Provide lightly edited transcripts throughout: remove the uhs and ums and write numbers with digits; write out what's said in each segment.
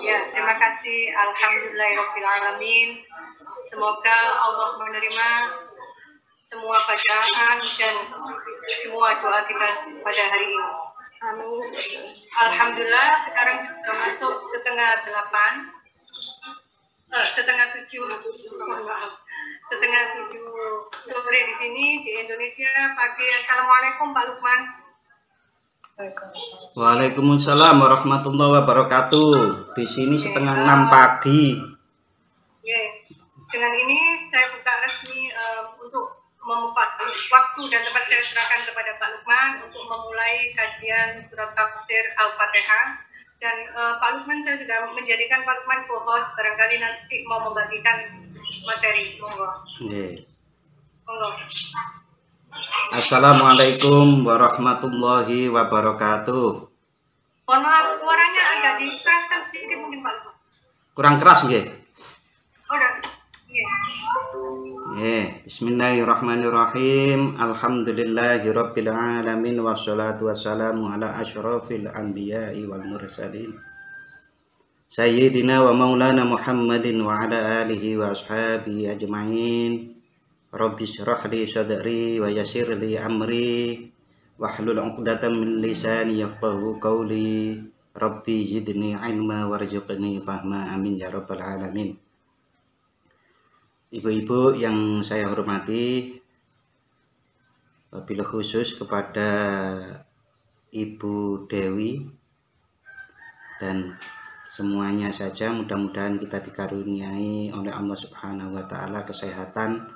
Ya, terima kasih. Alhamdulillahirrahmanirrahim. Semoga Allah menerima semua bacaan dan semua doa kita pada hari ini. Amin. Alhamdulillah, sekarang sudah masuk setengah 7 sore di sini di Indonesia pagi. Assalamualaikum Pak Lukman. Waalaikumsalam warahmatullahi wabarakatuh. Di sini setengah 6 pagi. Dengan ini saya buka resmi untuk membuka waktu dan tempat saya serahkan kepada Pak Lukman untuk memulai kajian surat tafsir Al-Fatihah. Dan Pak Lukman, saya sudah menjadikan Pak Lukman co-host, barangkali nanti mau membagikan materi. Monggo. Monggo. Assalamualaikum warahmatullahi wabarakatuh. Mohon maaf, suaranya agak dikeraskan sedikit mungkin Pak Lukman. Kurang keras nggih? Bismillahirrahmanirrahim. Alhamdulillahirabbil alamin wassalatu wassalamu ala asyrafil anbiya'i wal mursalin. Sayyidina wa maulana Muhammadin wa ala alihi wa ashabihi ajma'in. Rabbi shrah li sadri wa yassir li amri wahlul 'uqdatam min lisani yafqahu qawli. Rabbi zidni ilma warzuqni fahma. Amin ya rabbal alamin. Ibu-ibu yang saya hormati, wabil khusus kepada Ibu Dewi dan semuanya saja, mudah-mudahan kita dikaruniai oleh Allah Subhanahu wa taala kesehatan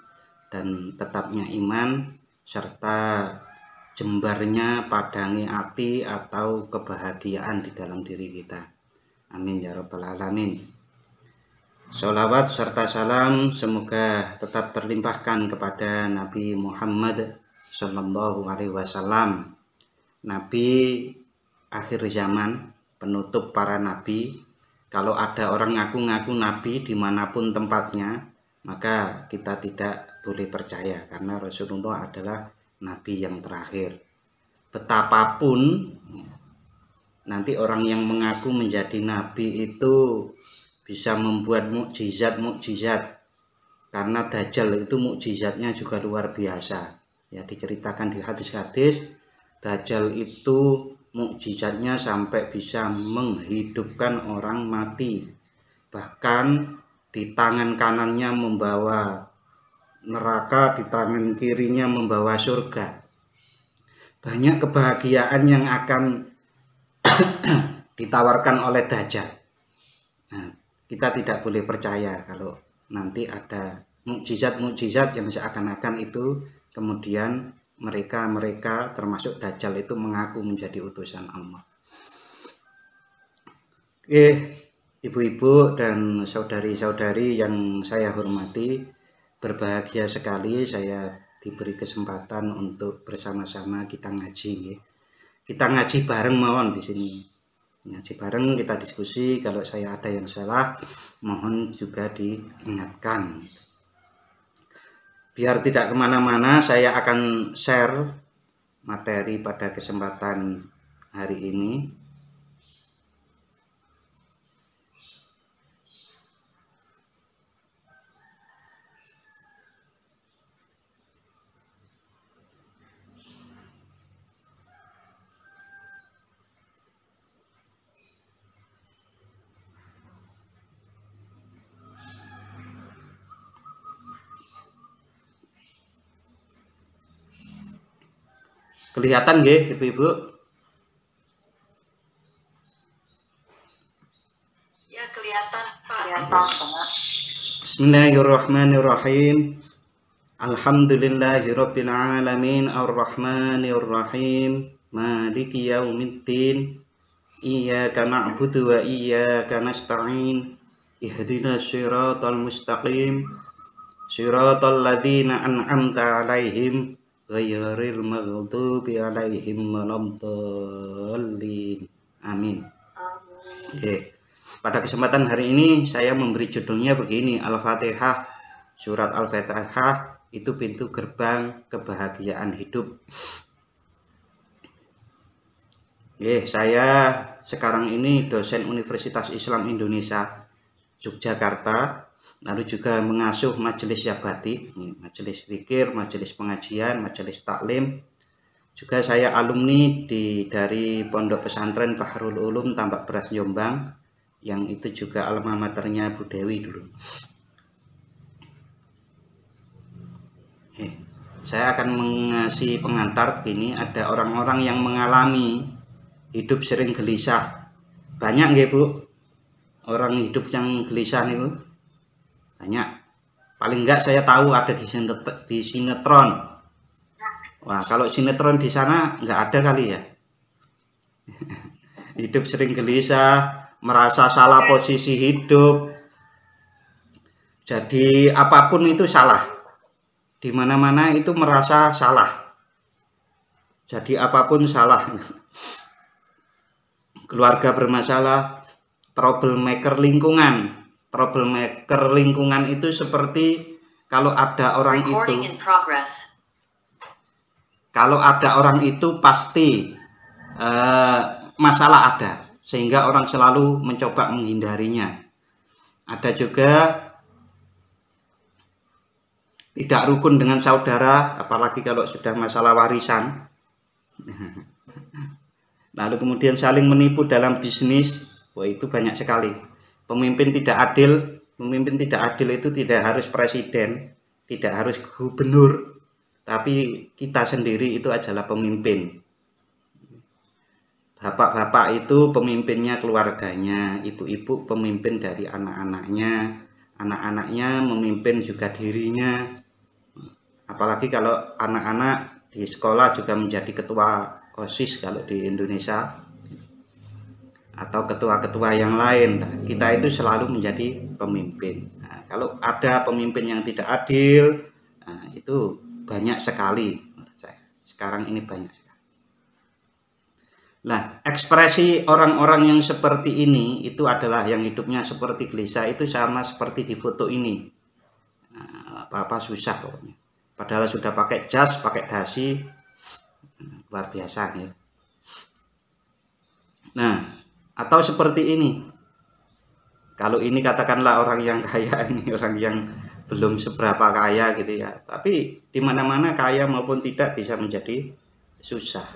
dan tetapnya iman serta jembarnya padangi api atau kebahagiaan di dalam diri kita. Amin ya rabbal alamin. Sholawat serta salam semoga tetap terlimpahkan kepada Nabi Muhammad Sallallahu Alaihi Wasallam, Nabi akhir zaman, penutup para nabi. Kalau ada orang ngaku-ngaku nabi dimanapun tempatnya, maka kita tidak boleh percaya karena Rasulullah adalah nabi yang terakhir. Betapapun nanti orang yang mengaku menjadi nabi itu bisa membuat mukjizat karena Dajjal itu mukjizatnya juga luar biasa. Ya, diceritakan di hadis-hadis, Dajjal itu mukjizatnya sampai bisa menghidupkan orang mati. Bahkan di tangan kanannya membawa neraka, di tangan kirinya membawa surga. Banyak kebahagiaan yang akan ditawarkan oleh Dajjal. Nah, kita tidak boleh percaya kalau nanti ada mukjizat-mukjizat yang seakan-akan itu kemudian mereka termasuk Dajjal itu mengaku menjadi utusan Allah. Ibu-ibu dan saudari-saudari yang saya hormati, berbahagia sekali saya diberi kesempatan untuk bersama-sama kita ngaji. Kita ngaji bareng mawon di sini. Ngaji bareng, kita diskusi. Kalau saya ada yang salah, mohon juga diingatkan. Biar tidak kemana-mana, saya akan share materi pada kesempatan hari ini. Kelihatan nggih ibu-ibu? Ya, kelihatan Pak. Bismillahirrahmanirrahim. Alhamdulillahirabbil alamin arrahmanirrahim maliki yaumiddin iyyaka na'budu wa iyyaka nasta'in ihdinas siratal mustaqim siratal ladzina an'amta 'alaihim ghairil maghdubi 'alaihim waladdallin. Amin. Pada kesempatan hari ini saya memberi judulnya begini, Al-Fatihah. Surat Al-Fatihah itu pintu gerbang kebahagiaan hidup. Saya sekarang ini dosen Universitas Islam Indonesia Yogyakarta, lalu juga mengasuh majelis Syabati, majelis zikir, majelis pengajian, majelis taklim. Juga saya alumni dari Pondok Pesantren Bahrul Ulum Tambak Beras Jombang, yang itu juga alma maternya Bu Dewi dulu. Saya akan mengasih pengantar begini. Ada orang-orang yang mengalami hidup sering gelisah. Banyak nggih Bu? Orang hidup yang gelisah nih, banyak. Paling enggak saya tahu ada di sinetron. Wah, kalau sinetron di sana enggak ada kali ya. Hidup sering gelisah, merasa salah posisi hidup. Jadi apapun itu salah. Di mana-mana itu merasa salah. Jadi apapun salah. Keluarga bermasalah, troublemaker lingkungan. Troublemaker lingkungan itu seperti kalau ada orang itu pasti masalah ada, sehingga orang selalu mencoba menghindarinya. Ada juga tidak rukun dengan saudara, apalagi kalau sudah masalah warisan. Lalu kemudian saling menipu dalam bisnis. Wah, itu banyak sekali. Pemimpin tidak adil itu tidak harus presiden, tidak harus gubernur, tapi kita sendiri itu adalah pemimpin. Bapak-bapak itu pemimpinnya keluarganya, ibu-ibu pemimpin dari anak-anaknya, anak-anaknya memimpin juga dirinya. Apalagi kalau anak-anak di sekolah juga menjadi ketua OSIS kalau di Indonesia, atau ketua-ketua yang lain. Nah, kita itu selalu menjadi pemimpin. Nah, kalau ada pemimpin yang tidak adil, nah, itu banyak sekali menurut saya. Sekarang ini banyak sekali. Nah, ekspresi orang-orang yang seperti ini itu adalah yang hidupnya seperti gelisah, itu sama seperti di foto ini. Nah, apa-apa susah pokoknya. Padahal sudah pakai jas, pakai dasi, luar biasa ya. Nah, atau seperti ini. Kalau ini katakanlah orang yang kaya, ini orang yang belum seberapa kaya gitu ya. Tapi di mana-mana kaya maupun tidak bisa menjadi susah.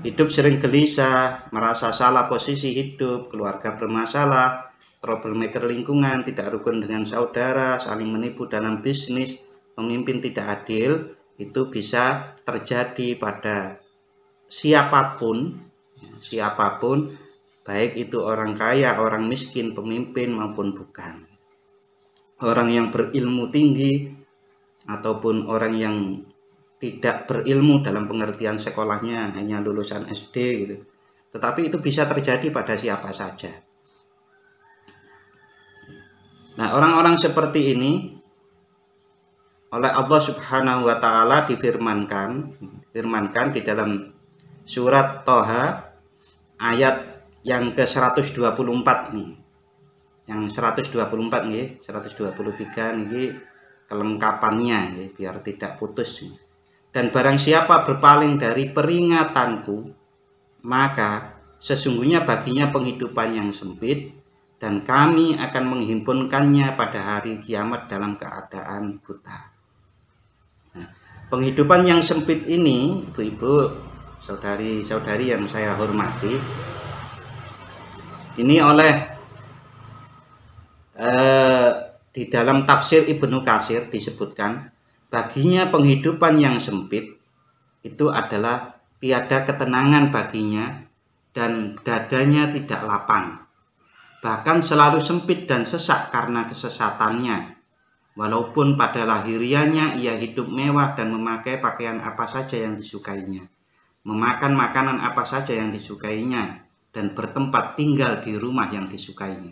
Hidup sering gelisah, merasa salah posisi hidup, keluarga bermasalah, troublemaker lingkungan, tidak rukun dengan saudara, saling menipu dalam bisnis, pemimpin tidak adil, itu bisa terjadi pada siapapun, baik itu orang kaya, orang miskin, pemimpin maupun bukan. Orang yang berilmu tinggi ataupun orang yang tidak berilmu dalam pengertian sekolahnya hanya lulusan SD gitu. Tetapi itu bisa terjadi pada siapa saja. Nah, orang-orang seperti ini oleh Allah Subhanahu wa taala difirmankan di dalam surat Thaha ayat yang ke-124 nih. Yang 124 nih, 123 nih kelengkapannya nih, biar tidak putus nih. Dan barang siapa berpaling dari peringatanku, maka sesungguhnya baginya penghidupan yang sempit, dan kami akan menghimpunkannya pada hari kiamat dalam keadaan buta. Nah, penghidupan yang sempit ini, ibu-ibu, saudari-saudari yang saya hormati, ini oleh di dalam tafsir Ibnu Katsir disebutkan, baginya penghidupan yang sempit itu adalah tiada ketenangan baginya dan dadanya tidak lapang. Bahkan selalu sempit dan sesak karena kesesatannya. Walaupun pada lahirianya ia hidup mewah dan memakai pakaian apa saja yang disukainya, memakan makanan apa saja yang disukainya, dan bertempat tinggal di rumah yang disukainya.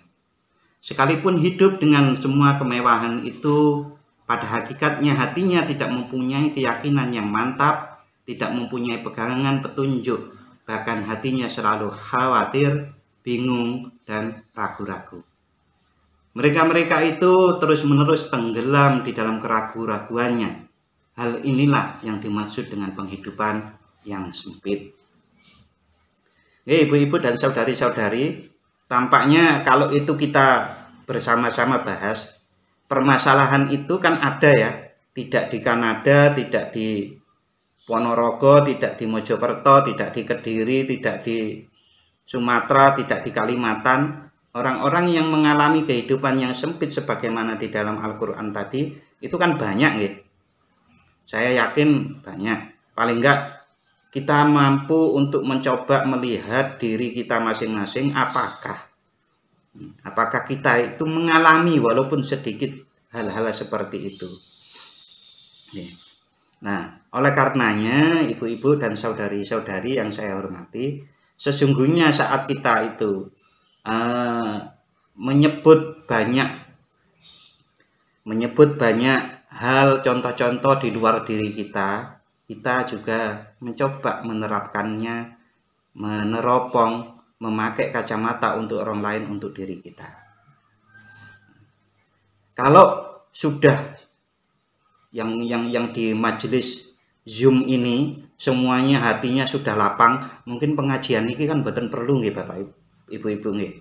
Sekalipun hidup dengan semua kemewahan itu, pada hakikatnya hatinya tidak mempunyai keyakinan yang mantap, tidak mempunyai pegangan petunjuk, bahkan hatinya selalu khawatir, bingung, dan ragu-ragu. Mereka-mereka itu terus-menerus tenggelam di dalam keraguan-raguannya. Hal inilah yang dimaksud dengan penghidupan yang sempit. Ibu-ibu dan saudari-saudari, tampaknya kalau itu kita bersama-sama bahas, permasalahan itu kan ada ya, tidak di Kanada, tidak di Ponorogo, tidak di Mojokerto, tidak di Kediri, tidak di Sumatera, tidak di Kalimantan. Orang-orang yang mengalami kehidupan yang sempit sebagaimana di dalam Al-Quran tadi, itu kan banyak ya. Saya yakin banyak. Paling enggak kita mampu untuk mencoba melihat diri kita masing-masing, apakah kita itu mengalami walaupun sedikit hal-hal seperti itu. Nah, oleh karenanya ibu-ibu dan saudari-saudari yang saya hormati, sesungguhnya saat kita itu menyebut banyak hal, contoh-contoh di luar diri kita juga mencoba menerapkannya, meneropong, memakai kacamata untuk orang lain, untuk diri kita. Kalau sudah yang di majelis Zoom ini semuanya hatinya sudah lapang, mungkin pengajian ini kan boten perlu nggih Bapak Ibu-ibu nggih.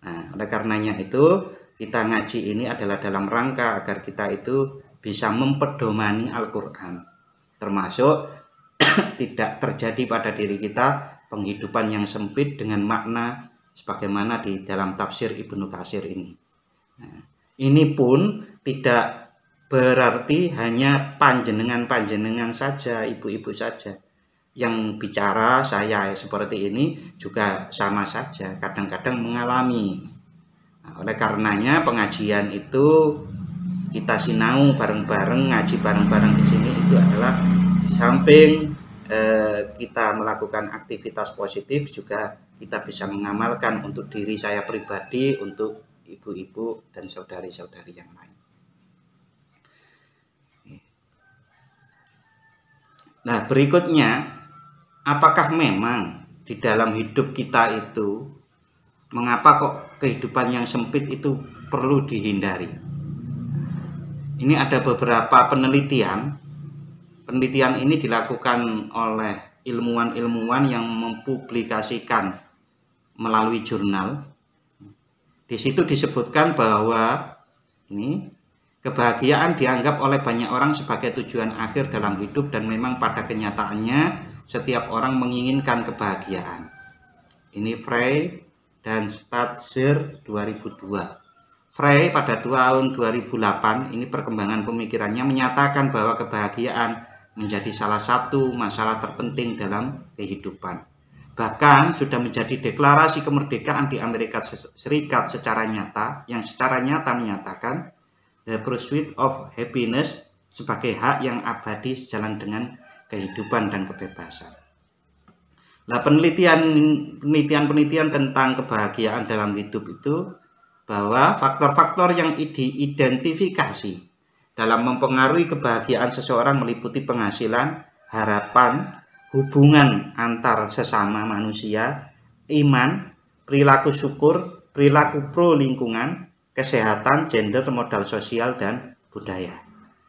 Nah, oleh karenanya itu kita ngaji ini adalah dalam rangka agar kita itu bisa mempedomani Al-Qur'an, termasuk tidak terjadi pada diri kita penghidupan yang sempit dengan makna sebagaimana di dalam tafsir Ibnu Katsir ini. Nah, ini pun tidak berarti hanya panjenengan saja, ibu-ibu saja yang bicara. Saya seperti ini juga sama saja, kadang-kadang mengalami. Nah, oleh karenanya pengajian itu kita sinau bareng-bareng, ngaji bareng-bareng di sini itu adalah samping kita melakukan aktivitas positif, juga kita bisa mengamalkan untuk diri saya pribadi, untuk ibu-ibu dan saudari-saudari yang lain. Nah, berikutnya, apakah memang di dalam hidup kita itu, mengapa kok kehidupan yang sempit itu perlu dihindari? Ini ada beberapa penelitian. Penelitian ini dilakukan oleh ilmuwan-ilmuwan yang mempublikasikan melalui jurnal. Di situ disebutkan bahwa ini kebahagiaan dianggap oleh banyak orang sebagai tujuan akhir dalam hidup, dan memang pada kenyataannya setiap orang menginginkan kebahagiaan. Ini Frey dan Stadzer 2002. Frey pada tahun 2008 ini perkembangan pemikirannya menyatakan bahwa kebahagiaan menjadi salah satu masalah terpenting dalam kehidupan. Bahkan sudah menjadi deklarasi kemerdekaan di Amerika Serikat secara nyata, yang secara nyata menyatakan the pursuit of happiness sebagai hak yang abadi sejalan dengan kehidupan dan kebebasan. Nah, penelitian tentang kebahagiaan dalam hidup itu, bahwa faktor-faktor yang diidentifikasi dalam mempengaruhi kebahagiaan seseorang meliputi penghasilan, harapan, hubungan antar sesama manusia, iman, perilaku syukur, perilaku pro lingkungan, kesehatan, gender, modal sosial, dan budaya.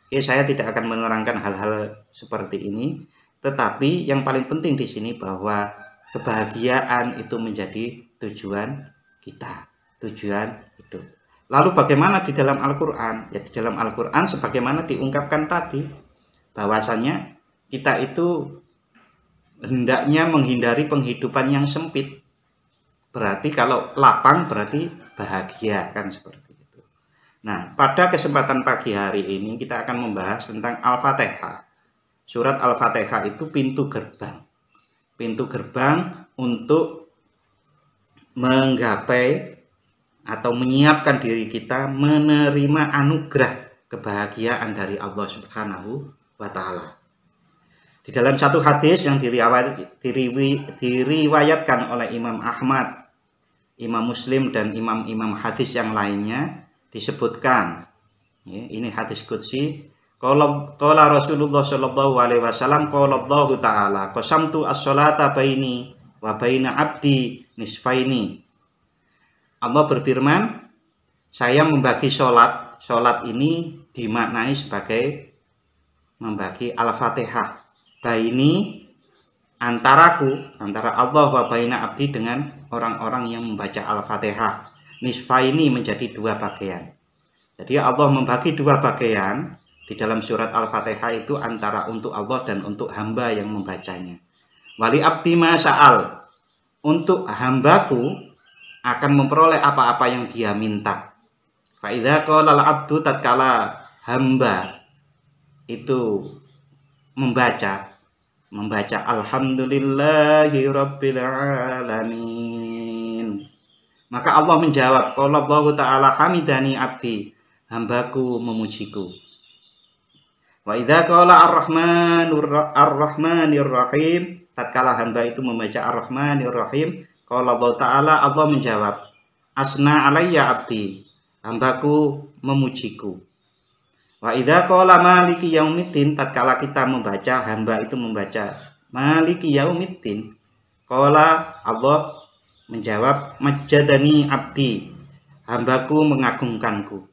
Oke, saya tidak akan menerangkan hal-hal seperti ini, tetapi yang paling penting di sini bahwa kebahagiaan itu menjadi tujuan kita, tujuan hidup. Lalu bagaimana di dalam Al-Quran? Ya, di dalam Al-Quran sebagaimana diungkapkan tadi, bahwasanya kita itu hendaknya menghindari penghidupan yang sempit. Berarti kalau lapang berarti bahagia, kan seperti itu. Nah, pada kesempatan pagi hari ini kita akan membahas tentang Al-Fatihah. Surat Al-Fatihah itu pintu gerbang. Pintu gerbang untuk menggapai atau menyiapkan diri kita menerima anugerah kebahagiaan dari Allah Subhanahu wa Ta'ala. Di dalam satu hadis yang diriwayatkan oleh Imam Ahmad, Imam Muslim, dan imam-imam hadis yang lainnya, disebutkan, ya, ini hadis qudsi, qala Rasulullah sallallahu alaihi wasallam, qala Allah Ta'ala, qasamtu as-sholata baini wa baina abdi nisfaini. Allah berfirman, saya membagi sholat. Sholat ini dimaknai sebagai membagi Al-Fatihah. Baini, antara Allah wa baina abdi dengan orang-orang yang membaca Al-Fatihah. Nisfaini menjadi dua bagian. Jadi Allah membagi dua bagian di dalam surat Al-Fatihah itu antara untuk Allah dan untuk hamba yang membacanya. Wali abdi ma sa'al, untuk hambaku akan memperoleh apa-apa yang dia minta. Fa idza qala al-abdu, tatkala hamba itu membaca alhamdulillahi rabbil alamin, maka Allah menjawab, qala Allah ta'ala hamidani abdi, hambaku memujiku. Wa idza qala ar-rahmanir rahim, tatkala hamba itu membaca ar-rahmanir rahim, qala Allah ta'ala, Allah menjawab, asna alayya abdi, hambaku memujiku. Wa idza qala maliki yaumiddin, tatkala kita membaca, hamba itu membaca maliki yaumiddin, qala Allah menjawab, majjadani abdi, hambaku mengagungkanku.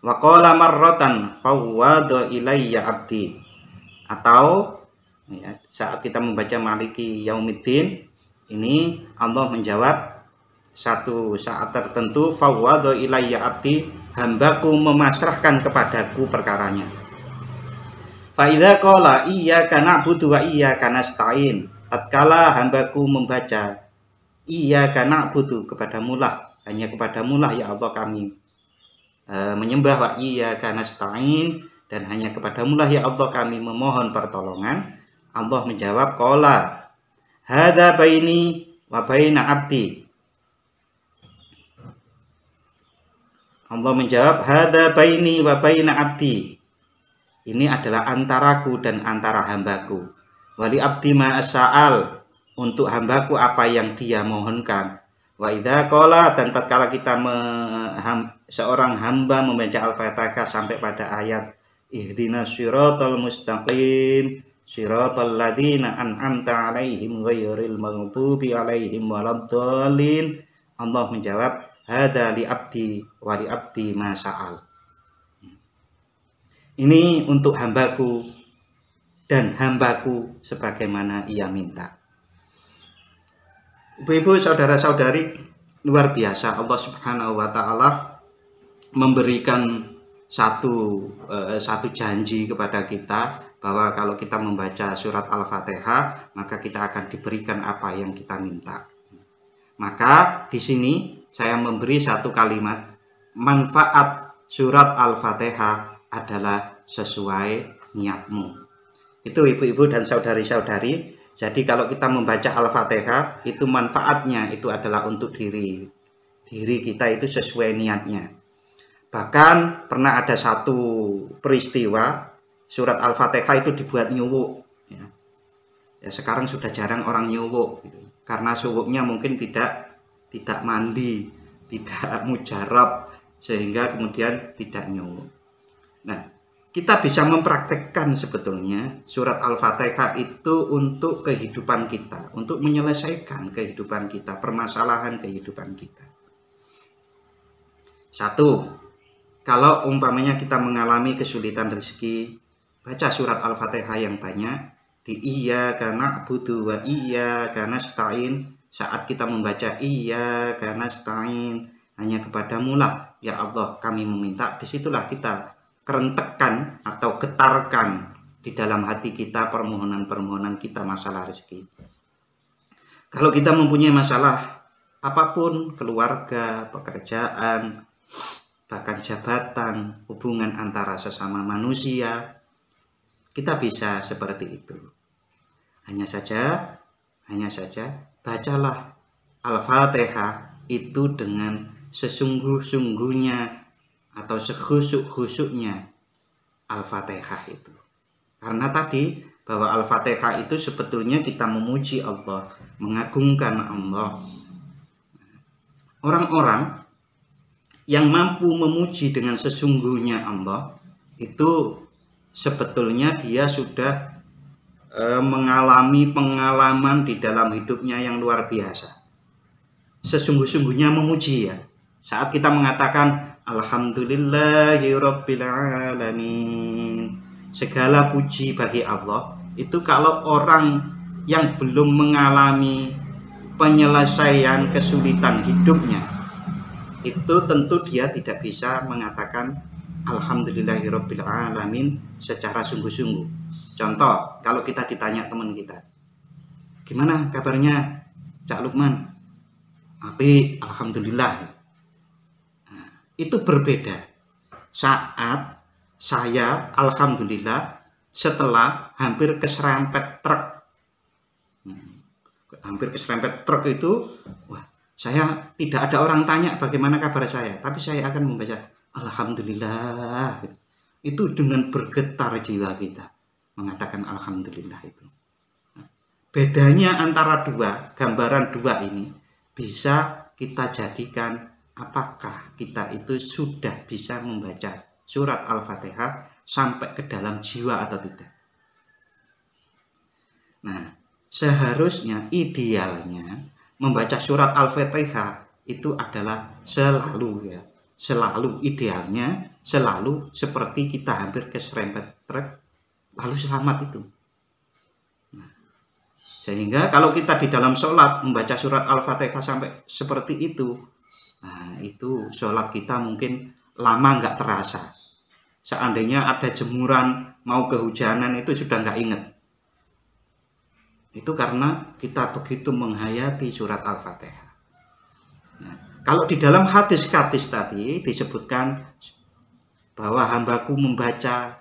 Wa qala marratan fawwada ilayya abdi, atau ya, saat kita membaca maliki yaumiddin ini Allah menjawab satu saat tertentu, fawwada ilayya abdi, hambaku memasrahkan kepadaku perkaranya. Fa idza qala iyyaka na'budu wa iyyaka nasta'in, tatkala hambaku membaca iyyaka na'budu, kepadamulah, hanya kepadamulah ya Allah kami menyembah, wa iyyaka nasta'in, dan hanya kepadamulah ya Allah kami memohon pertolongan. Allah menjawab, qala hadza baini wa baina abdi, Allah menjawab, hadza baini wa baina abdi, ini adalah antaraku dan antara hambaku. Wali abdi ma as'al, untuk hambaku apa yang dia mohonkan. Wa idza qala, dan tatkala kita seorang hamba membaca Al-Fatihah sampai pada ayat ihdinas siratal mustaqim siratal ladzina an'amta 'alaihim ghairil maghdubi 'alaihim waladdallin, Allah menjawab, hadza li abdi wa li abdi ma sa'al, ini untuk hambaku dan hambaku sebagaimana ia minta. Ibu-ibu, saudara-saudari, luar biasa Allah Subhanahu wa taala memberikan satu janji kepada kita bahwa kalau kita membaca surat Al-Fatihah maka kita akan diberikan apa yang kita minta. Maka di sini saya memberi satu kalimat, manfaat surat Al-Fatihah adalah sesuai niatmu. Itu ibu-ibu dan saudari-saudari. Jadi kalau kita membaca Al-Fatihah itu manfaatnya itu adalah untuk diri kita itu sesuai niatnya. Bahkan pernah ada satu peristiwa surat Al-Fatihah itu dibuat nyuwuk. Ya, sekarang sudah jarang orang nyuwuk gitu. Karena suwuknya mungkin tidak mandi, tidak mujarab, sehingga kemudian tidak nyuwuk. Nah, kita bisa mempraktekkan sebetulnya surat Al-Fatihah itu untuk kehidupan kita, untuk menyelesaikan kehidupan kita, permasalahan kehidupan kita. Satu, kalau umpamanya kita mengalami kesulitan rezeki, baca surat Al-Fatihah yang banyak. Di iyyaka na'budu wa iyyaka nasta'in, saat kita membaca iyyaka nasta'in, hanya kepadamulah ya Allah kami meminta, disitulah kita kerentekkan atau getarkan di dalam hati kita permohonan-permohonan kita masalah rezeki. Kalau kita mempunyai masalah apapun, keluarga, pekerjaan, bahkan jabatan, hubungan antara sesama manusia, kita bisa seperti itu. Hanya saja bacalah Al-Fatihah itu dengan sesungguh-sungguhnya atau sekhusuk-khusuknya Al-Fatihah itu. Karena tadi bahwa Al-Fatihah itu sebetulnya kita memuji Allah, mengagungkan Allah. Orang-orang yang mampu memuji dengan sesungguhnya Allah itu sebetulnya dia sudah mengalami pengalaman di dalam hidupnya yang luar biasa. Sesungguh-sungguhnya memuji ya. Saat kita mengatakan alhamdulillahirabbil alamin, segala puji bagi Allah, itu kalau orang yang belum mengalami penyelesaian kesulitan hidupnya, itu tentu dia tidak bisa mengatakan alhamdulillahirabbil alamin secara sungguh-sungguh. Contoh, kalau kita ditanya teman kita, gimana kabarnya Cak Lukman? Apik, alhamdulillah. Nah, itu berbeda saat saya alhamdulillah setelah hampir keserempet truk. Hampir keserempet truk itu, wah, saya tidak ada orang tanya bagaimana kabar saya, tapi saya akan membaca alhamdulillah. Itu dengan bergetar jiwa kita mengatakan alhamdulillah itu. Bedanya antara gambaran dua ini bisa kita jadikan apakah kita itu sudah bisa membaca surat Al-Fatihah sampai ke dalam jiwa atau tidak. Nah, seharusnya idealnya membaca surat Al-Fatihah itu adalah selalu idealnya selalu seperti kita hampir keserempet truk lalu selamat itu. Nah, sehingga kalau kita di dalam sholat membaca surat Al-Fatihah sampai seperti itu, nah itu sholat kita mungkin lama nggak terasa. Seandainya ada jemuran mau kehujanan itu sudah nggak ingat. Itu karena kita begitu menghayati surat Al-Fatihah. Nah, kalau di dalam hadis-hadis tadi disebutkan bahwa hambaku membaca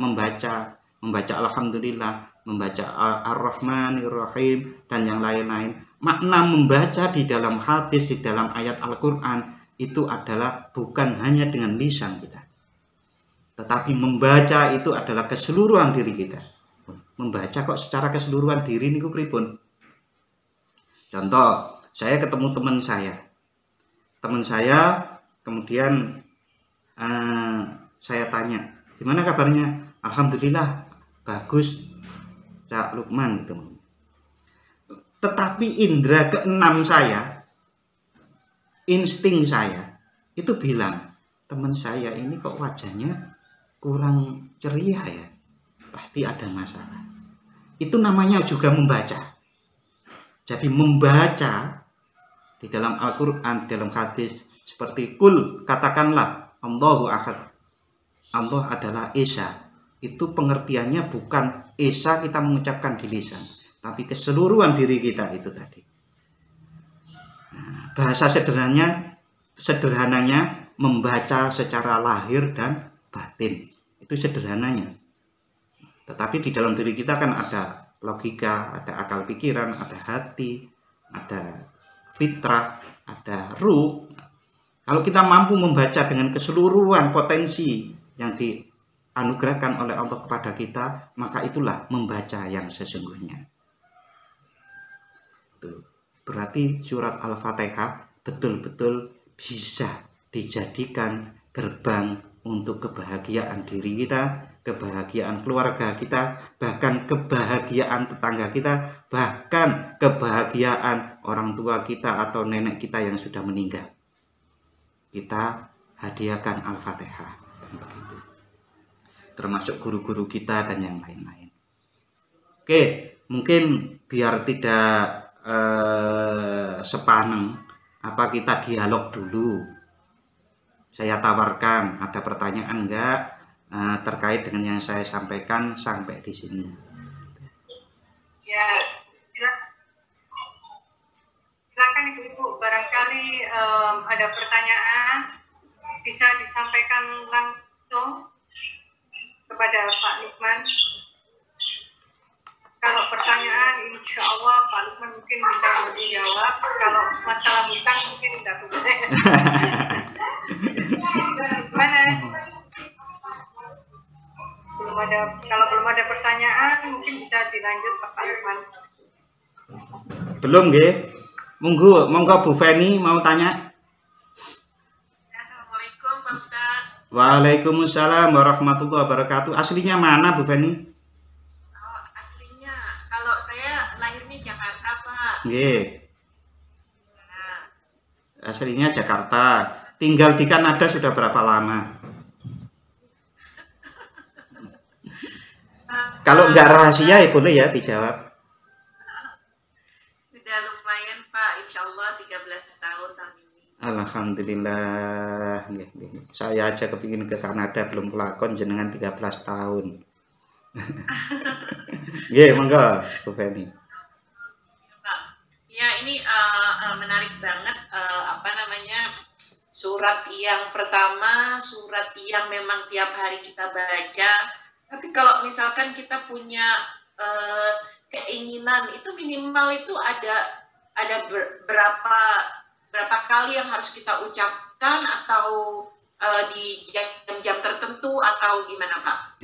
alhamdulillah, membaca ar-Rahmanir-Rahim dan yang lain-lain. Makna membaca di dalam hadis, di dalam ayat Al-Quran itu adalah bukan hanya dengan lisan kita, tetapi membaca itu adalah keseluruhan diri kita. Membaca kok secara keseluruhan diri niku pripun? Contoh, saya ketemu teman saya kemudian saya tanya, gimana kabarnya? Alhamdulillah bagus Cak Lukman gitu. Tetapi indera keenam saya, insting saya itu bilang, teman saya ini kok wajahnya kurang ceria ya, pasti ada masalah. Itu namanya juga membaca. Jadi membaca di dalam Al-Quran, dalam hadis seperti kul, katakanlah Allahu Ahad, Allah adalah Esa. Itu pengertiannya bukan Esa kita mengucapkan di lisan, tapi keseluruhan diri kita itu tadi. Nah, bahasa sederhananya membaca secara lahir dan batin. Itu sederhananya. Tetapi di dalam diri kita kan ada logika, ada akal pikiran, ada hati, ada fitrah, ada ruh. Kalau kita mampu membaca dengan keseluruhan potensi yang dianugerahkan oleh Allah kepada kita, maka itulah membaca yang sesungguhnya. Berarti surat Al-Fatihah betul-betul bisa dijadikan gerbang untuk kebahagiaan diri kita, kebahagiaan keluarga kita, bahkan kebahagiaan tetangga kita, bahkan kebahagiaan orang tua kita atau nenek kita yang sudah meninggal. Kita hadiahkan Al-Fatihah, begitu. Termasuk guru-guru kita dan yang lain-lain. Oke, mungkin biar tidak sepaneng, apa kita dialog dulu. Saya tawarkan, ada pertanyaan enggak terkait dengan yang saya sampaikan sampai di sini? Ya, silakan Ibu-Ibu, barangkali ada pertanyaan bisa disampaikan langsung kepada Pak Lukman. Kalau pertanyaan, insya Allah Pak Lukman mungkin bisa menjawab. Kalau masalah hutang mungkin tidak bisa. Gimana? Kalau belum ada pertanyaan, mungkin bisa dilanjut Pak Lukman. Belum, nggih. Monggo Bu Feni mau tanya. Assalamualaikum Pak Ustaz. Waalaikumsalam warahmatullahi wabarakatuh. Aslinya mana Bu Feni? Oh, aslinya kalau saya lahirnya Jakarta, Pak. Nggih. Aslinya Jakarta. Tinggal di Kanada sudah berapa lama? Kalau nggak rahasia ya boleh ya dijawab. insya Allah 13 tahun tahun ini. Alhamdulillah. Saya aja kepingin ke Kanada belum kelakon jenengan 13 tahun. Nggih, monggo Bu Feni. Ya, ini menarik banget apa namanya, surat yang pertama, surat yang memang tiap hari kita baca. Tapi kalau misalkan kita punya keinginan, itu minimal itu ada berapa kali yang harus kita ucapkan, atau di jam-jam tertentu, atau gimana Pak?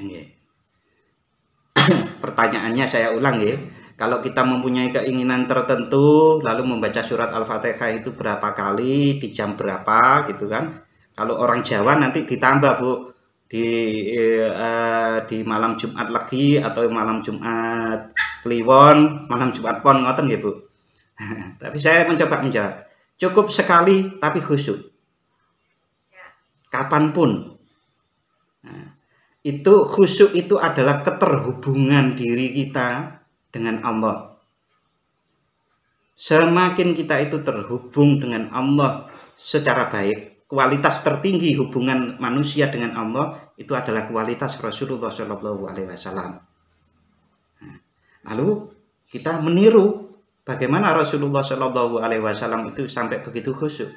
Pertanyaannya saya ulang ya. Kalau kita mempunyai keinginan tertentu lalu membaca surat Al-Fatihah itu berapa kali, di jam berapa gitu kan. Kalau orang Jawa nanti ditambah Bu, di malam Jumat Legi atau malam Jumat Kliwon, malam Jumat Pon, ngoten nggih Bu. Tapi saya mencoba menjawab. Cukup sekali tapi khusyuk. Kapanpun. Nah, itu khusyuk itu adalah keterhubungan diri kita dengan Allah. Semakin kita itu terhubung dengan Allah secara baik, kualitas tertinggi hubungan manusia dengan Allah itu adalah kualitas Rasulullah SAW. Lalu kita meniru bagaimana Rasulullah SAW itu sampai begitu khusyuk.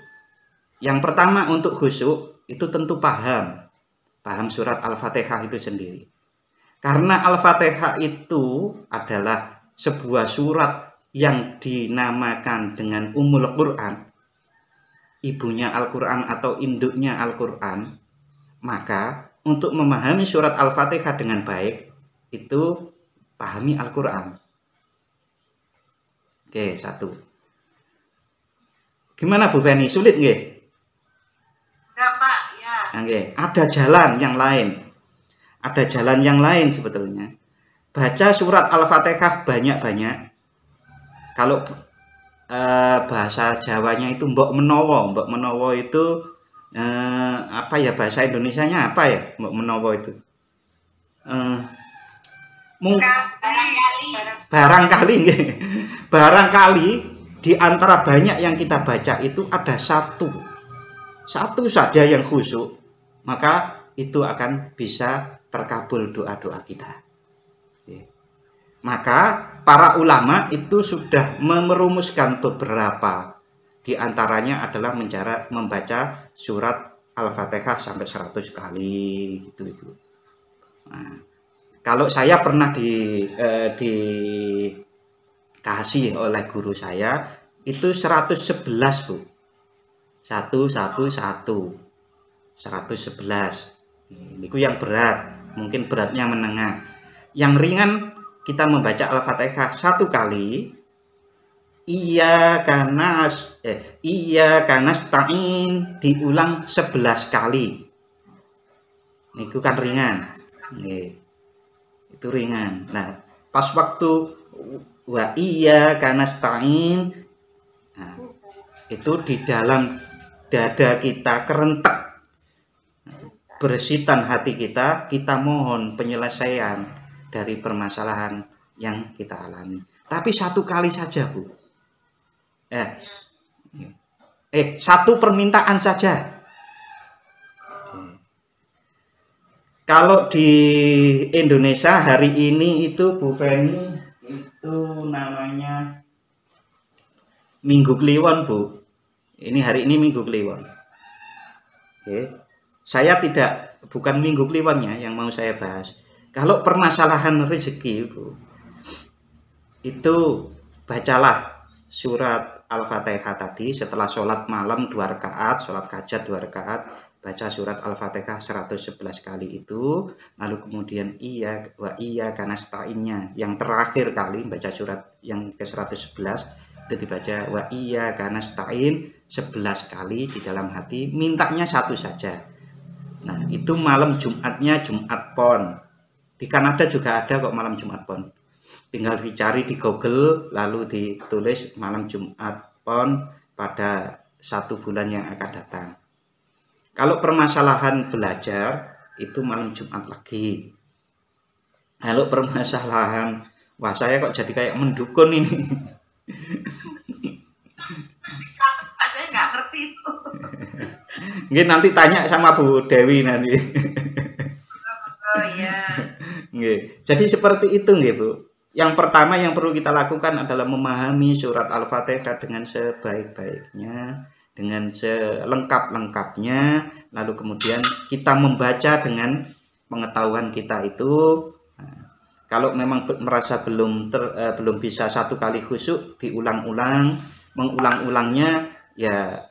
Yang pertama untuk khusyuk itu tentu paham surat Al-Fatihah itu sendiri. Karena Al-Fatihah itu adalah sebuah surat yang dinamakan dengan Ummul Quran, ibunya Al-Quran atau induknya Al-Quran. Maka untuk memahami surat Al-Fatihah dengan baik, itu pahami Al-Quran. Oke, satu. Gimana Bu Feni? Sulit nggih? Enggak Pak, ya. Oke, ada jalan yang lain. Ada jalan yang lain sebetulnya. Baca surat Al-Fatihah banyak-banyak. Kalau bahasa Jawanya itu mbok menawa. Mbok menawa itu apa ya, bahasa Indonesianya apa ya mbok menawa itu? Barangkali barangkali di antara banyak yang kita baca itu ada satu saja yang khusyuk, maka itu akan bisa terkabul doa-doa kita. Maka para ulama itu sudah merumuskan beberapa, di antaranya adalah membaca surat Al-Fatihah sampai 100 kali gitu. Nah, kalau saya pernah dikasih oleh guru saya itu 111 Bu. 111. Itu yang berat, mungkin beratnya menengah. Yang ringan kita membaca Al-Fatihah 1 kali, Iyyaka nasta'in diulang 11 kali. Niku kan ringan. Nggih. Itu ringan. Nah, pas waktu wa iyyaka nasta'in, nah, itu di dalam dada kita kerentek, bersitan hati kita, kita mohon penyelesaian dari permasalahan yang kita alami. Tapi 1 kali saja Bu. Satu permintaan saja. Kalau di Indonesia hari ini itu Bu Feni itu namanya Minggu Kliwon Bu. Ini hari ini Minggu Kliwon. Saya bukan Minggu Kliwonnya yang mau saya bahas. Kalau permasalahan rezeki Bu, itu bacalah surat Al-Fatihah tadi setelah sholat malam 2 rakaat, sholat hajat 2 rakaat, baca surat Al-Fatihah 111 kali itu, lalu kemudian iyyaka nasta'innya yang terakhir kali baca surat yang ke-111 itu dibaca wa iyyaka nasta'in 11 kali di dalam hati, mintanya 1 saja. Nah, itu malam Jumatnya Jumat Pon. Di Kanada juga ada kok malam Jumat Pon. Tinggal dicari di Google lalu ditulis malam Jumat Pon pada 1 bulan yang akan datang. Kalau permasalahan belajar itu malam Jumat lagi. Kalau permasalahan, wah saya kok jadi kayak mendukun ini. Nggih, nanti tanya sama Bu Dewi nanti. Oh iya. Nggih. Jadi seperti itu nggih, Bu. Yang pertama yang perlu kita lakukan adalah memahami surat Al-Fatihah dengan sebaik-baiknya, dengan selengkap-lengkapnya, lalu kemudian kita membaca dengan pengetahuan kita itu. Nah, kalau memang merasa belum bisa satu kali khusyuk, diulang-ulang, mengulang-ulangnya ya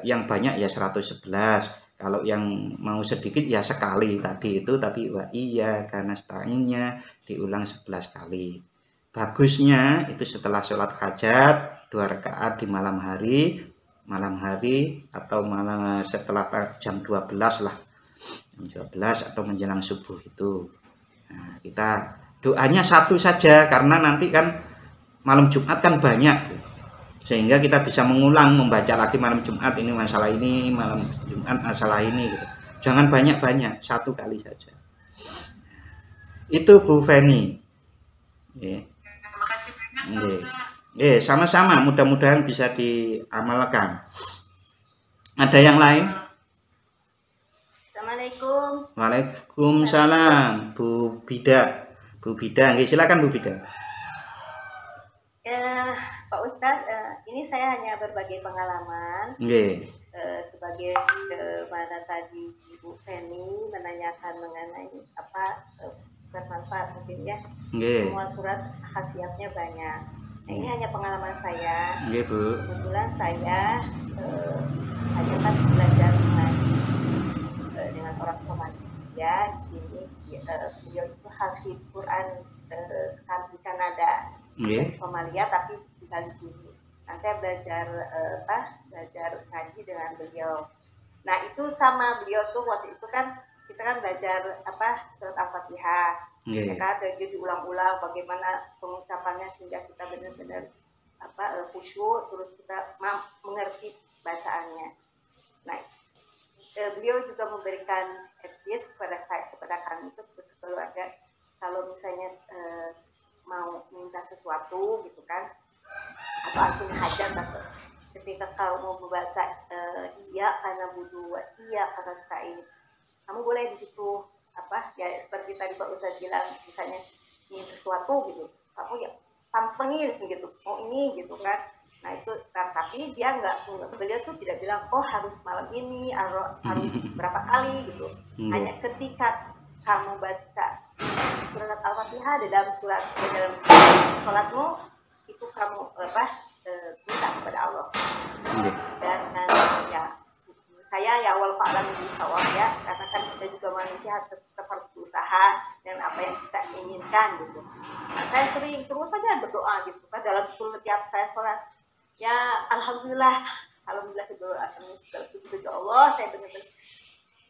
yang banyak ya 111. Kalau yang mau sedikit ya sekali tadi itu, tapi wa iya karena nasta'innya diulang 11 kali. Bagusnya itu setelah sholat hajat 2 rakaat di malam hari atau malam setelah jam 12 lah, jam 12 atau menjelang subuh itu. Nah, kita doanya satu saja karena nanti kan malam Jumat kan banyak, sehingga kita bisa mengulang membaca lagi malam Jumat ini masalah ini, malam Jumat masalah ini gitu. Jangan banyak-banyak, satu kali saja. Itu Bu Feni. Terima kasih banyak Ustaz. Sama-sama, mudah-mudahan bisa diamalkan. Ada yang lain? Assalamualaikum. Waalaikumsalam, Bu Bida. Bu Bida, silakan Bu Bida. Pak Ustadz, ini saya hanya berbagi pengalaman sebagai mana tadi Ibu Feni menanyakan mengenai apa bermanfaat mungkin ya. Semua surat khasiatnya banyak. Nah, ini hanya pengalaman saya. Bu. Kebetulan saya hanya kan belajar mengaji dengan orang Somalia di sini. Beliau itu hafiz Quran sekarang di Kanada. Dari Somalia tapi tinggal di sini. Nah, saya belajar ngaji dengan beliau. Nah, itu sama beliau tuh waktu itu kan kita kan belajar surat Al-Fatihah. Ya kan, jadi diulang-ulang bagaimana pengucapannya sehingga kita benar-benar khusyuk, terus kita mengerti bacaannya. Nah, beliau juga memberikan advice kepada kami itu keluarga, kalau misalnya mau minta sesuatu gitu kan, atau artinya hajat, atau ketika kamu mau membaca iya karena budu, iya karena stain, kamu boleh di situ ya seperti tadi Pak Ustadz bilang, misalnya ingin sesuatu gitu, kamu ya pantengin gitu, mau ini gitu kan. Nah itu, tapi dia beliau tuh tidak bilang harus malam ini, harus berapa kali gitu. Hanya ketika kamu baca surat Al-Fatihah di dalam sholatmu itu kamu minta kepada Allah. Dan ya saya ya awal Pak Alam di sawah ya, karena kan kita juga manusia tetap harus berusaha dengan apa yang kita inginkan gitu. Nah, saya sering terus saja berdoa gitu kan dalam setiap saya sholat. Ya alhamdulillah berdoa segala puji Allah, saya benar-benar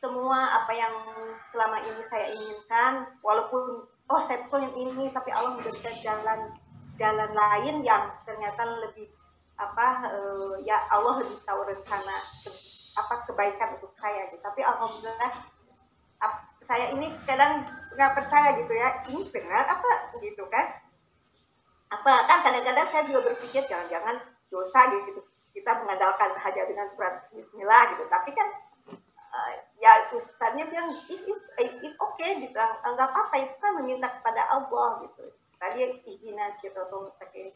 semua apa yang selama ini saya inginkan, walaupun saya punya ini, tapi Allah memberikan jalan lain yang ternyata lebih ya Allah lebih tahu rencana kebaikan untuk saya gitu. Tapi alhamdulillah saya ini kadang nggak percaya gitu ya, ini benar apa gitu kan? Kan kadang-kadang saya juga berpikir jangan-jangan dosa gitu, kita mengandalkan hanya dengan surat Bismillah gitu, tapi kan ya ustadznya bilang it's okay gitu, nggak apa-apa, itu kan meminta kepada Allah gitu. Tadi ihdinas siratal mustaqim,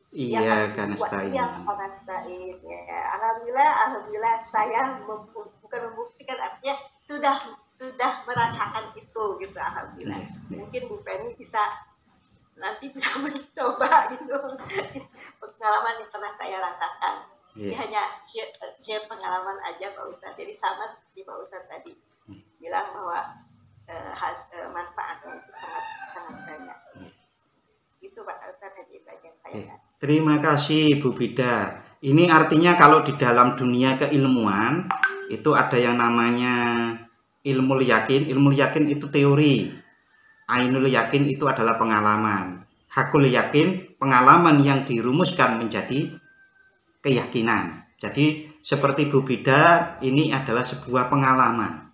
iya kan nasta'in. Ya alhamdulillah saya bukan membuktikan, artinya sudah merasakan itu gitu, alhamdulillah. Mungkin Bu Penny nanti bisa mencoba gitu pengalaman yang pernah saya rasakan. Ini hanya share pengalaman aja Pak Ustadz. Jadi sama seperti Pak Ustadz tadi bilang bahwa manfaatnya itu sangat banyak. Itu Pak Ustadz yang saya. Terima kasih Bu Bida. Ini artinya kalau di dalam dunia keilmuan itu ada yang namanya ilmu yakin. Ilmu yakin itu teori. Ainul yakin itu adalah pengalaman. Hakul yakin, pengalaman yang dirumuskan menjadi keyakinan. Jadi seperti Bu Bida, ini adalah sebuah pengalaman.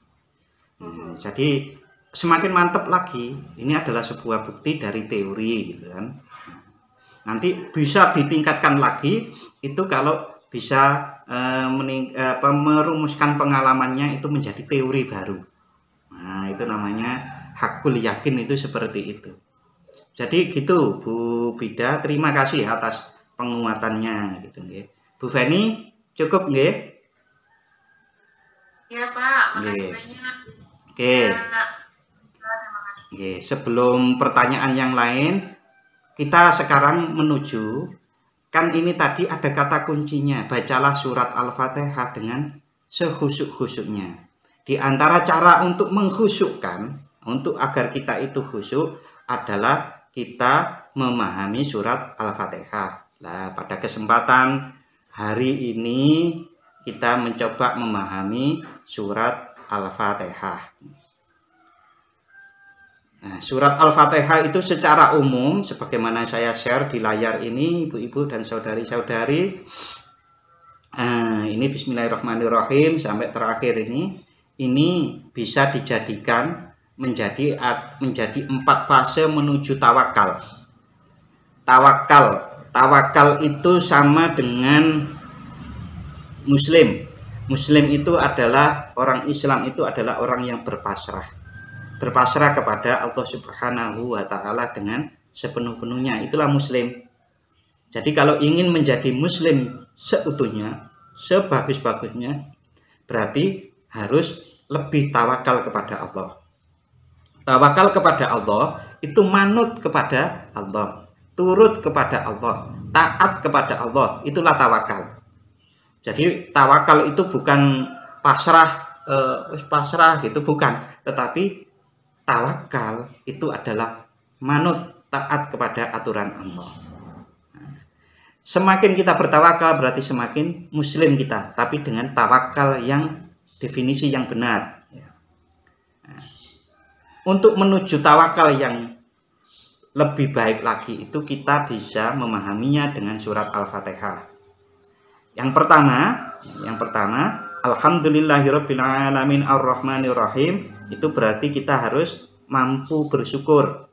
Jadi semakin mantap lagi, ini adalah sebuah bukti dari teori gitu kan. Nanti bisa ditingkatkan lagi itu kalau bisa merumuskan pengalamannya itu menjadi teori baru. Nah, itu namanya hakul yakin, itu seperti itu. Jadi gitu Bu Bida, terima kasih atas penguatannya gitu nggih. Bu Feni cukup nggih? Ya Pak, makasih Nggih. banyak. Oke. Ya, terima kasih. Nggih, sebelum pertanyaan yang lain, kita sekarang menuju, kan ini tadi ada kata kuncinya, bacalah surat Al-Fatihah dengan sekhusyuk-khusyuknya. Di antara cara untuk mengkhusyukkan, untuk agar kita itu khusyuk adalah kita memahami surat Al-Fatihah. Nah, pada kesempatan hari ini kita mencoba memahami surat Al-Fatihah. Nah, surat Al-Fatihah itu secara umum, sebagaimana saya share di layar ini, ibu-ibu dan saudari-saudari, ini Bismillahirrahmanirrahim sampai terakhir ini bisa dijadikan menjadi 4 fase menuju tawakal. Tawakal itu sama dengan Muslim. Muslim itu adalah orang Islam, itu adalah orang yang berpasrah kepada Allah Subhanahu wa Ta'ala dengan sepenuh-penuhnya. Itulah Muslim. Jadi kalau ingin menjadi Muslim seutuhnya, sebagus-bagusnya, berarti harus lebih tawakal kepada Allah. Tawakal kepada Allah itu manut kepada Allah, turut kepada Allah, taat kepada Allah. Itulah tawakal. Jadi tawakal itu bukan pasrah gitu, bukan, tetapi tawakal itu adalah manut, taat kepada aturan Allah. Semakin kita bertawakal berarti semakin Muslim kita, tapi dengan tawakal yang definisi yang benar. Untuk menuju tawakal yang lebih baik lagi itu kita bisa memahaminya dengan surat Al-Fatihah. Yang pertama, Alhamdulillahirabbil alamin arrahmanirrahim, itu berarti kita harus mampu bersyukur.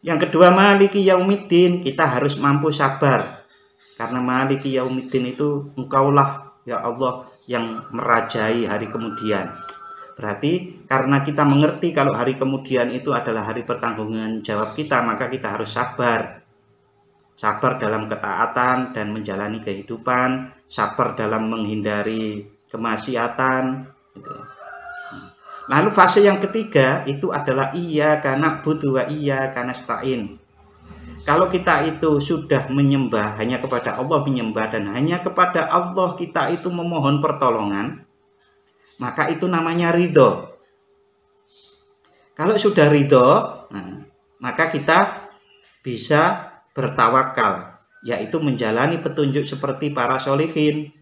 Yang kedua, Maliki Yaumiddin, kita harus mampu sabar. Karena Maliki Yaumiddin itu Engkaulah ya Allah yang merajai hari kemudian. Berarti karena kita mengerti kalau hari kemudian itu adalah hari pertanggungan jawab kita, maka kita harus sabar. Sabar dalam ketaatan dan menjalani kehidupan, sabar dalam menghindari kemaksiatan. Lalu fase yang ketiga itu adalah iyyaka na'budu wa iyyaka nasta'in. Kalau kita itu sudah menyembah, hanya kepada Allah menyembah dan hanya kepada Allah kita itu memohon pertolongan, maka itu namanya ridho. Kalau sudah ridho, maka kita bisa bertawakal, yaitu menjalani petunjuk seperti para sholihin.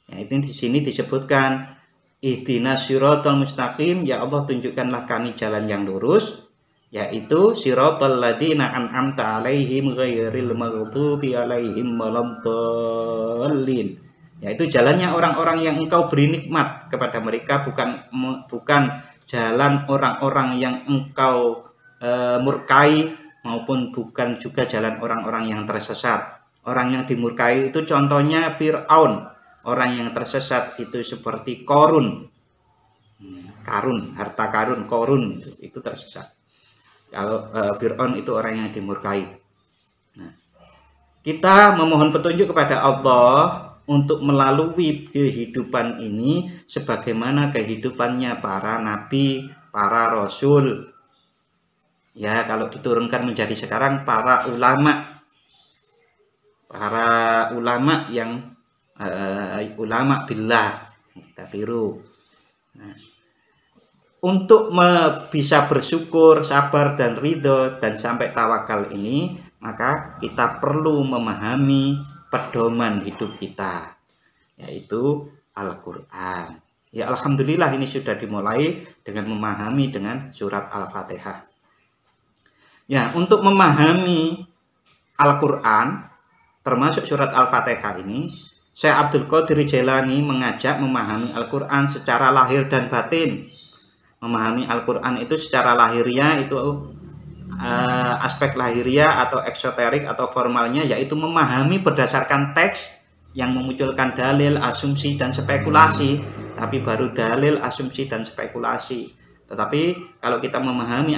Ya, itu di sini disebutkan ihdinas siratal mustaqim, ya Allah tunjukkanlah kami jalan yang lurus, yaitu siratal ladzina an'amta 'alaihim ghairil maghdubi 'alaihim waladdallin. Yaitu jalannya orang-orang yang Engkau beri nikmat kepada mereka, bukan jalan orang-orang yang Engkau murkai, maupun bukan juga jalan orang-orang yang tersesat. Orang yang dimurkai itu contohnya Fir'aun. Orang yang tersesat itu seperti Korun, harta karun, Korun itu tersesat. Kalau Fir'aun itu orang yang dimurkai. Nah, kita memohon petunjuk kepada Allah untuk melalui kehidupan ini sebagaimana kehidupannya para nabi, para rasul. Ya, kalau diturunkan menjadi sekarang para ulama yang ulama billah, kita tiru. Nah, untuk bisa bersyukur, sabar dan ridho dan sampai tawakal ini, maka kita perlu memahami pedoman hidup kita, yaitu Al-Quran. Ya, alhamdulillah ini sudah dimulai dengan memahami dengan surat Al-Fatihah. Ya, untuk memahami Al-Quran termasuk surat Al-Fatihah ini, Syekh Abdul Qadir Jailani mengajak memahami Al-Quran secara lahir dan batin. Memahami Al-Quran itu secara lahirnya itu aspek lahiriah atau eksoterik atau formalnya, yaitu memahami berdasarkan teks yang memunculkan dalil, asumsi, dan spekulasi, tapi baru dalil, asumsi, dan spekulasi. Tetapi kalau kita memahami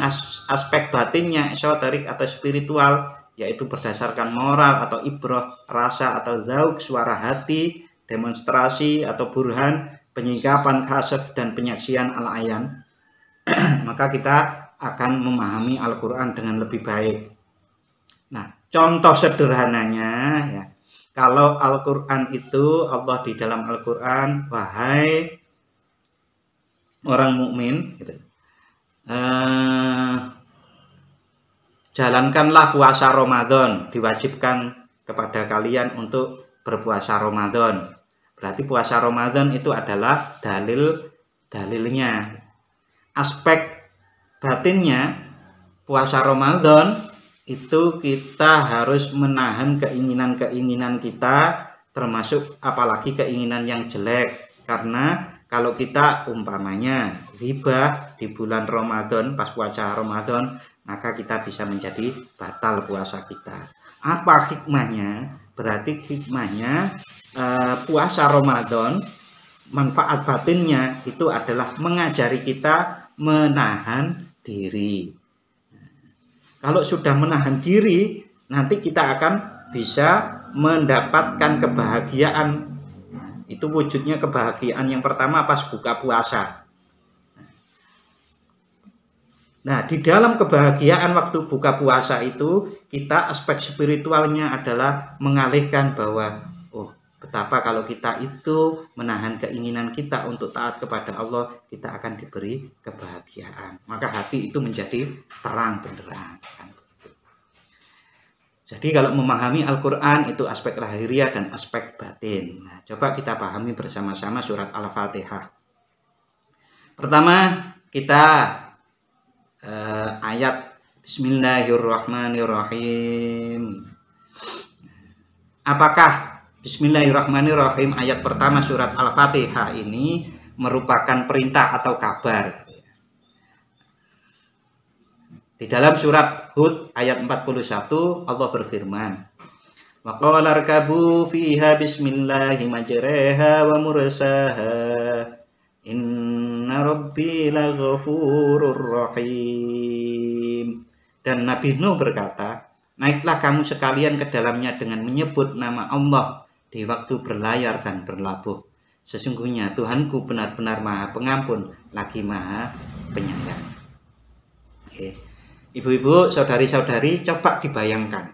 aspek batinnya, esoterik atau spiritual, yaitu berdasarkan moral atau ibroh, rasa atau zauk, suara hati, demonstrasi atau burhan, penyikapan, kasaf, dan penyaksian al-ayan, maka kita akan memahami Al-Quran dengan lebih baik. Nah, contoh sederhananya ya, kalau Al-Quran itu Allah di dalam Al-Quran, wahai orang mukmin, gitu, jalankanlah puasa Ramadan, diwajibkan kepada kalian untuk berpuasa Ramadan. Berarti puasa Ramadan itu adalah dalilnya. Aspek batinnya puasa Ramadan itu kita harus menahan keinginan-keinginan kita, termasuk apalagi keinginan yang jelek. Karena kalau kita umpamanya ghibah di bulan Ramadan, pas puasa Ramadan, maka kita bisa menjadi batal puasa kita. Apa hikmahnya? Berarti hikmahnya puasa Ramadan, manfaat batinnya itu adalah mengajari kita menahan diri. Kalau sudah menahan diri, nanti kita akan bisa mendapatkan kebahagiaan. Itu wujudnya kebahagiaan yang pertama pas buka puasa. Nah, di dalam kebahagiaan waktu buka puasa itu, kita aspek spiritualnya adalah mengalihkan bahwa, oh, betapa kalau kita itu menahan keinginan kita untuk taat kepada Allah, kita akan diberi kebahagiaan. Maka hati itu menjadi terang benderang. Jadi kalau memahami Al-Quran itu aspek lahiriah dan aspek batin. Nah, coba kita pahami bersama-sama surat Al-Fatihah. Pertama kita ayat Bismillahirrahmanirrahim. Apakah Bismillahirrahmanirrahim ayat pertama surat Al-Fatihah ini merupakan perintah atau kabar? Di dalam surat Hud ayat 41 Allah berfirman, wa qala rkabu fiha bismillahi majraha wa mursaha inna rabbi laghafurur rahim. Dan Nabi Nuh berkata, naiklah kamu sekalian ke dalamnya dengan menyebut nama Allah di waktu berlayar dan berlabuh. Sesungguhnya Tuhanku benar-benar Maha Pengampun lagi Maha Penyayang. Ibu-ibu, saudari-saudari, coba dibayangkan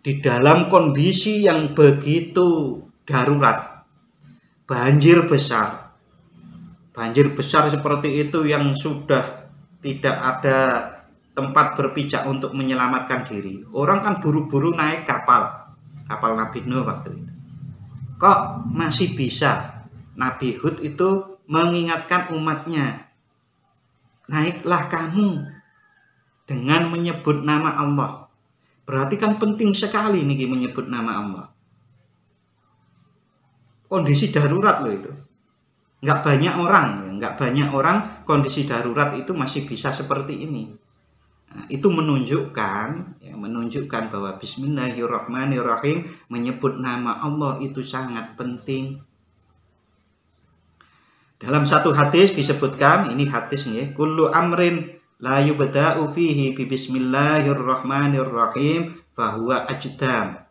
di dalam kondisi yang begitu darurat, banjir besar seperti itu yang sudah tidak ada tempat berpijak untuk menyelamatkan diri. Orang kan buru-buru naik kapal Nabi Nuh waktu itu. Kok masih bisa Nabi Hud itu mengingatkan umatnya, naiklah kamu dengan menyebut nama Allah. Berarti kan penting sekali nih menyebut nama Allah. Kondisi darurat loh itu. Nggak banyak orang kondisi darurat itu masih bisa seperti ini. Nah, itu menunjukkan bahwa Bismillahirrahmanirrahim, menyebut nama Allah itu sangat penting. Dalam satu hadis disebutkan, ini hadis nih, kullu amrin la yubda'u fihi bi bismillahirrahmanirrahim fahuwa ajdam.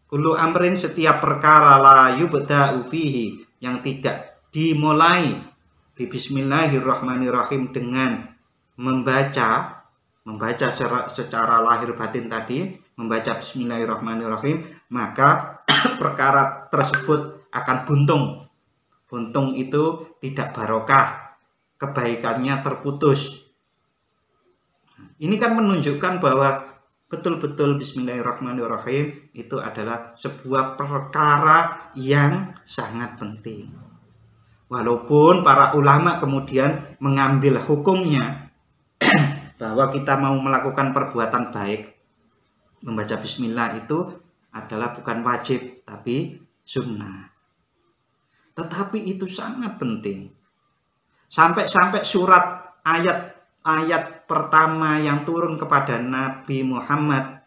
Kullu amrin, setiap perkara, la yubda'u fihi, yang tidak dimulai bi bismillahirrahmanirrahim dengan membaca secara lahir batin tadi, membaca bismillahirrahmanirrahim, maka perkara tersebut akan buntung itu tidak barokah, kebaikannya terputus. Ini kan menunjukkan bahwa betul-betul bismillahirrahmanirrahim itu adalah sebuah perkara yang sangat penting. Walaupun para ulama kemudian mengambil hukumnya bahwa kita mau melakukan perbuatan baik, membaca bismillah itu adalah bukan wajib tapi sunnah. Tetapi itu sangat penting. Sampai surat ayat ayat pertama yang turun kepada Nabi Muhammad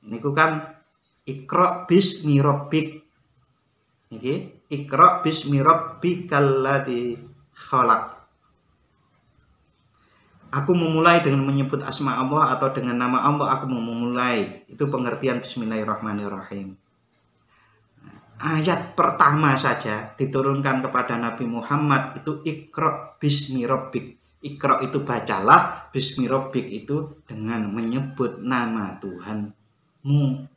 niku kan Iqra bismi rabbik. Niki Iqra bismi rabbikal ladzi khalaq. Aku memulai dengan menyebut asma Allah atau dengan nama Allah aku memulai. Itu pengertian bismillahirrahmanirrahim. Ayat pertama saja diturunkan kepada Nabi Muhammad itu Iqra bismi rabbik. Iqra itu bacalah, bismi rabbik itu dengan menyebut nama Tuhanmu.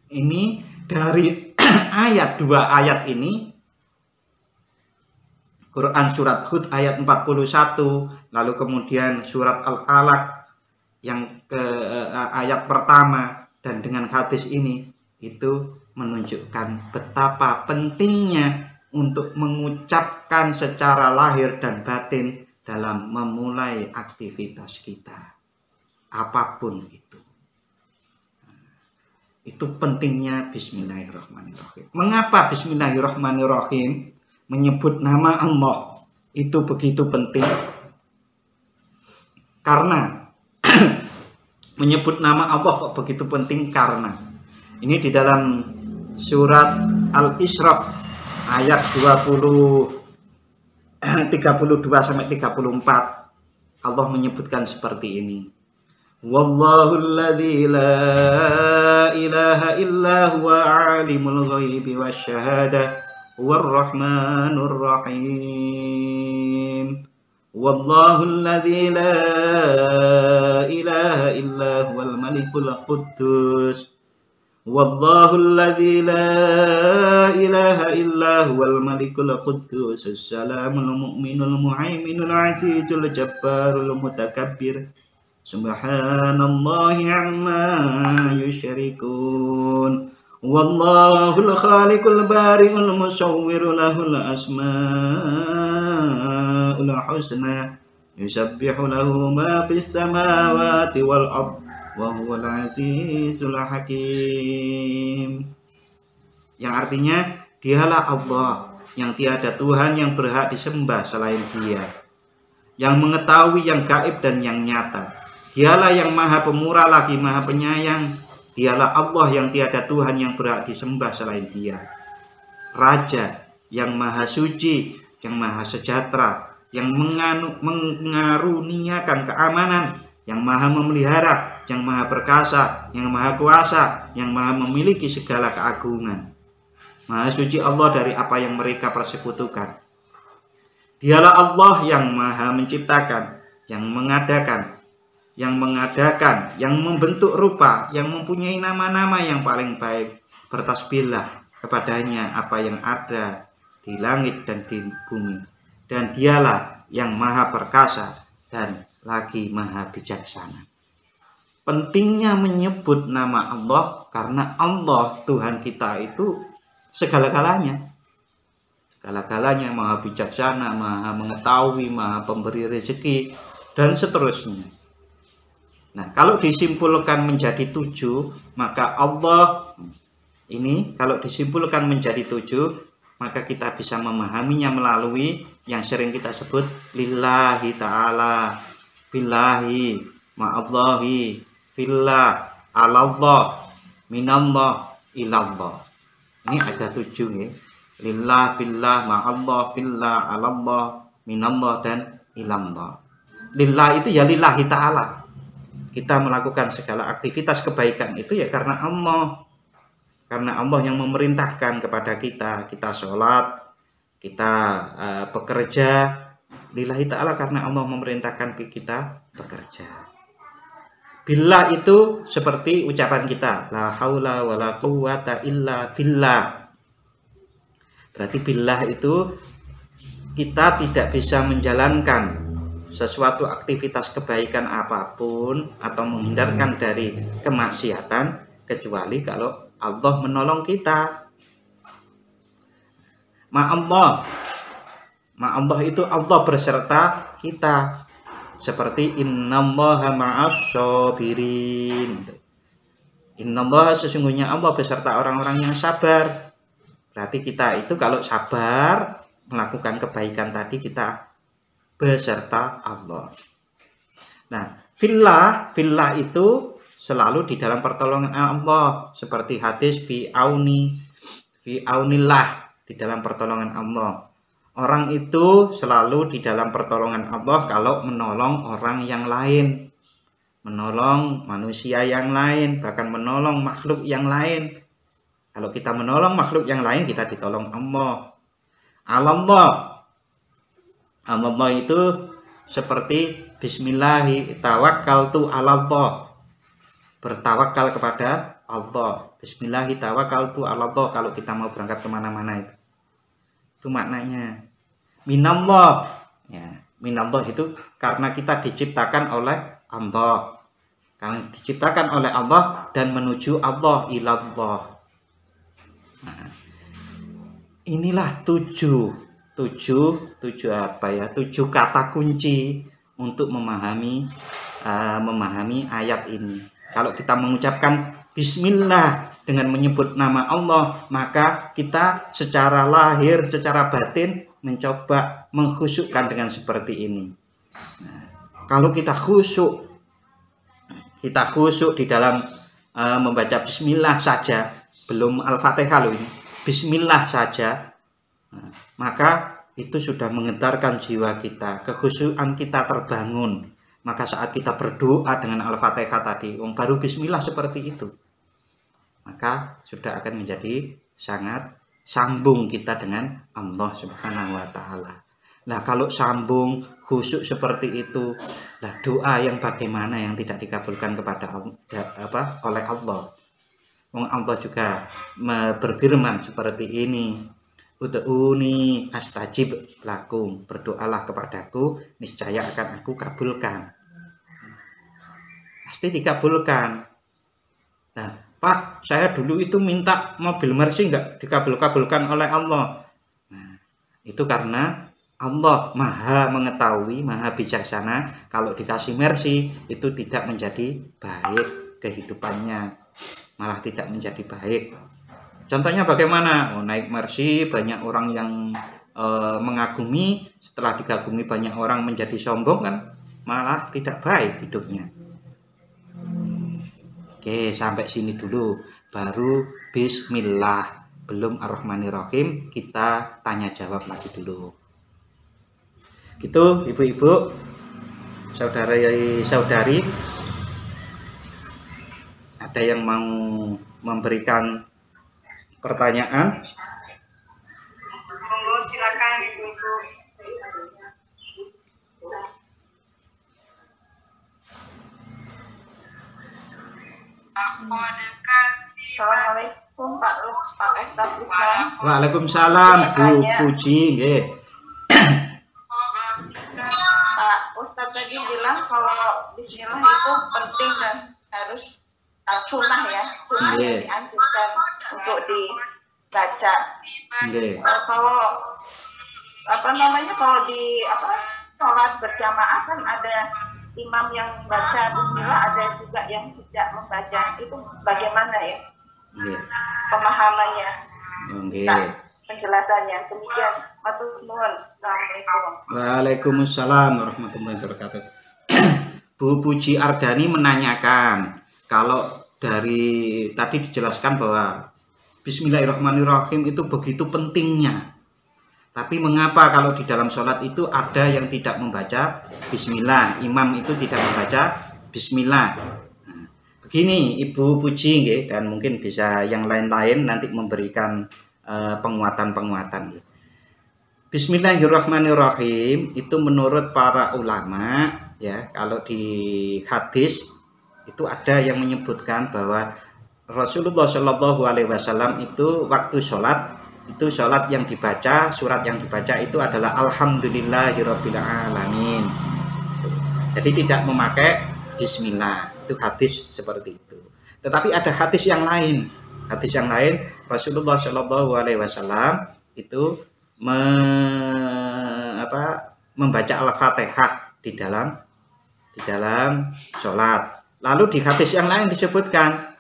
Ini dari ayat, dua ayat ini, Quran surat Hud ayat 41, lalu kemudian surat Al-Alaq yang ke ayat pertama, dan dengan hadis ini itu menunjukkan betapa pentingnya untuk mengucapkan secara lahir dan batin dalam memulai aktivitas kita, apapun itu. Itu pentingnya bismillahirrahmanirrahim. Mengapa bismillahirrahmanirrahim, menyebut nama Allah itu begitu penting? Karena menyebut nama Allah kok begitu penting? Karena ini di dalam surat Al-Isra ayat 32 sampai 34 Allah menyebutkan seperti ini. Wallahul ladzi la ilaha illa huwa alimul ghaibi wasyahadah huwar rahmanur rahim. Wallahul ladzi la ilaha illa huwal malikul quddus. Wallahul ladzi la ilaha illa huwal malikul quddus. Assalamul mu'minul muhaiminul azizul jabbarul mutakabbir. Subhanallahi amma yusyrikun. Wallahul khaliqul bari'ul musawwiru lahul asma'ul husna. Yusabbihu lahu ma fis samawati wal ardh wa huwal azizul hakim. Yang artinya dialah Allah yang tiada Tuhan yang berhak disembah selain Dia, yang mengetahui yang gaib dan yang nyata. Dialah yang maha pemurah lagi maha penyayang. Dialah Allah yang tiada Tuhan yang berhak disembah selain Dia. Raja yang maha suci, yang maha sejahtera, yang mengaruniakan keamanan, yang maha memelihara, yang maha perkasa, yang maha kuasa, yang maha memiliki segala keagungan. Maha suci Allah dari apa yang mereka persekutukan. Dialah Allah yang maha menciptakan, yang mengadakan, yang membentuk rupa, yang mempunyai nama-nama yang paling baik. Bertasbihlah kepadanya apa yang ada di langit dan di bumi. Dan dialah yang maha perkasa dan lagi maha bijaksana. Pentingnya menyebut nama Allah karena Allah Tuhan kita itu segala-galanya. Segala-galanya, maha bijaksana, maha mengetahui, maha pemberi rezeki, dan seterusnya. Nah, kalau disimpulkan menjadi 7, maka Allah ini kalau disimpulkan menjadi 7, maka kita bisa memahaminya melalui yang sering kita sebut lillahi ta'ala, billahi, ma'allahi, fillah, alallah, minallah, ilallah. Ini ada 7 ya. Lillah, billah, ma'allah, fillah, alallah, minallah, dan ilallah. Lillah itu ya lillahi ta'ala. Kita melakukan segala aktivitas kebaikan itu ya karena Allah. Karena Allah yang memerintahkan kepada kita. Kita sholat, kita bekerja. Lillahi ta'ala karena Allah memerintahkan kita bekerja. Billah itu seperti ucapan kita. La haula wa la quwwata illa billah. Berarti billah itu kita tidak bisa menjalankan sesuatu aktivitas kebaikan apapun atau menghindarkan dari kemaksiatan kecuali kalau Allah menolong kita. Ma'allah itu Allah berserta kita. Seperti innallaha ma'as-sabirin. Innallaha sesungguhnya Allah beserta orang-orang yang sabar. Berarti kita itu kalau sabar melakukan kebaikan tadi kita beserta Allah. Nah, fillah itu selalu di dalam pertolongan Allah, seperti hadis fi aunillah, di dalam pertolongan Allah. Orang itu selalu di dalam pertolongan Allah kalau menolong orang yang lain, menolong manusia yang lain, bahkan menolong makhluk yang lain. Kalau kita menolong makhluk yang lain, kita ditolong Allah. Allah itu seperti bismillahi tawakkaltu 'alallah. Bertawakal kepada Allah. Bismillahi tawakkaltu 'alallah kalau kita mau berangkat kemana-mana itu. Itu maknanya. Minallah. Ya, minallah itu karena kita diciptakan oleh Allah. Karena diciptakan oleh Allah dan menuju Allah, ilallah. Nah, inilah tujuh kata kunci untuk memahami ayat ini. Kalau kita mengucapkan bismillah dengan menyebut nama Allah, maka kita secara lahir, secara batin mencoba mengkhusyukkan dengan seperti ini. Nah, kalau kita khusyuk di dalam membaca bismillah saja, belum Al-Fatihah loh ini, bismillah saja, maka itu sudah menggetarkan jiwa kita, kekhusyukan kita terbangun. Maka saat kita berdoa dengan Al-Fatihah tadi, baru bismillah seperti itu, maka sudah akan menjadi sangat sambung kita dengan Allah Subhanahu wa Ta'ala. Nah, kalau sambung khusyuk seperti itu, nah doa yang bagaimana yang tidak dikabulkan kepada oleh Allah. Allah juga berfirman seperti ini, ud'uni astajib lakum, berdoalah kepadaku, niscaya akan aku kabulkan. Pasti dikabulkan. Nah, Pak, saya dulu itu minta mobil Mercy enggak dikabulkan oleh Allah. Nah, itu karena Allah maha mengetahui, maha bijaksana. Kalau dikasih Mercy itu tidak menjadi baik kehidupannya, malah tidak menjadi baik. Contohnya bagaimana? Naik Mercy, banyak orang yang mengagumi, setelah dikagumi banyak orang menjadi sombong, kan malah tidak baik hidupnya. Oke, sampai sini dulu, baru bismillah, belum ar-Rahmanir-Rahim, kita tanya jawab lagi dulu. Gitu ibu-ibu, saudari, ada yang mau memberikan pertanyaan? Monggo, silakan ibu-ibu. Assalamualaikum Pak Ustadz Lukman. Waalaikumsalam Bu Puji, nggih. Pak Ustadz tadi bilang kalau bismillah itu penting dan harus sunnah ya, sunnah yang dianjurkan untuk dibaca. Kalau kalau di sholat berjamaah kan ada imam yang baca bismillah, ada juga yang tidak membaca. Itu bagaimana ya pemahamannya? Nah, penjelasannya demikian. Matur nuwun. Assalamualaikum. Waalaikumsalam warahmatullahi wabarakatuh. Bu Puji Ardani menanyakan, kalau dari tadi dijelaskan bahwa Bismillahirrahmanirrahim itu begitu pentingnya, tapi mengapa kalau di dalam sholat itu ada yang tidak membaca bismillah, imam itu tidak membaca bismillah? Nah, begini Ibu Puji, dan mungkin bisa yang lain-lain nanti memberikan penguatan-penguatan. Bismillahirrahmanirrahim itu menurut para ulama ya, kalau di hadis itu ada yang menyebutkan bahwa Rasulullah Shallallahu Alaihi Wasallam itu waktu sholat, itu sholat yang dibaca, surat yang dibaca itu adalah Alhamdulillahirabbil alamin. Jadi tidak memakai bismillah. Itu hadis seperti itu. Tetapi ada hadis yang lain. Hadis yang lain, Rasulullah Shallallahu Alaihi Wasallam itu membaca Al-Fatihah di dalam sholat. Lalu di hadis yang lain disebutkan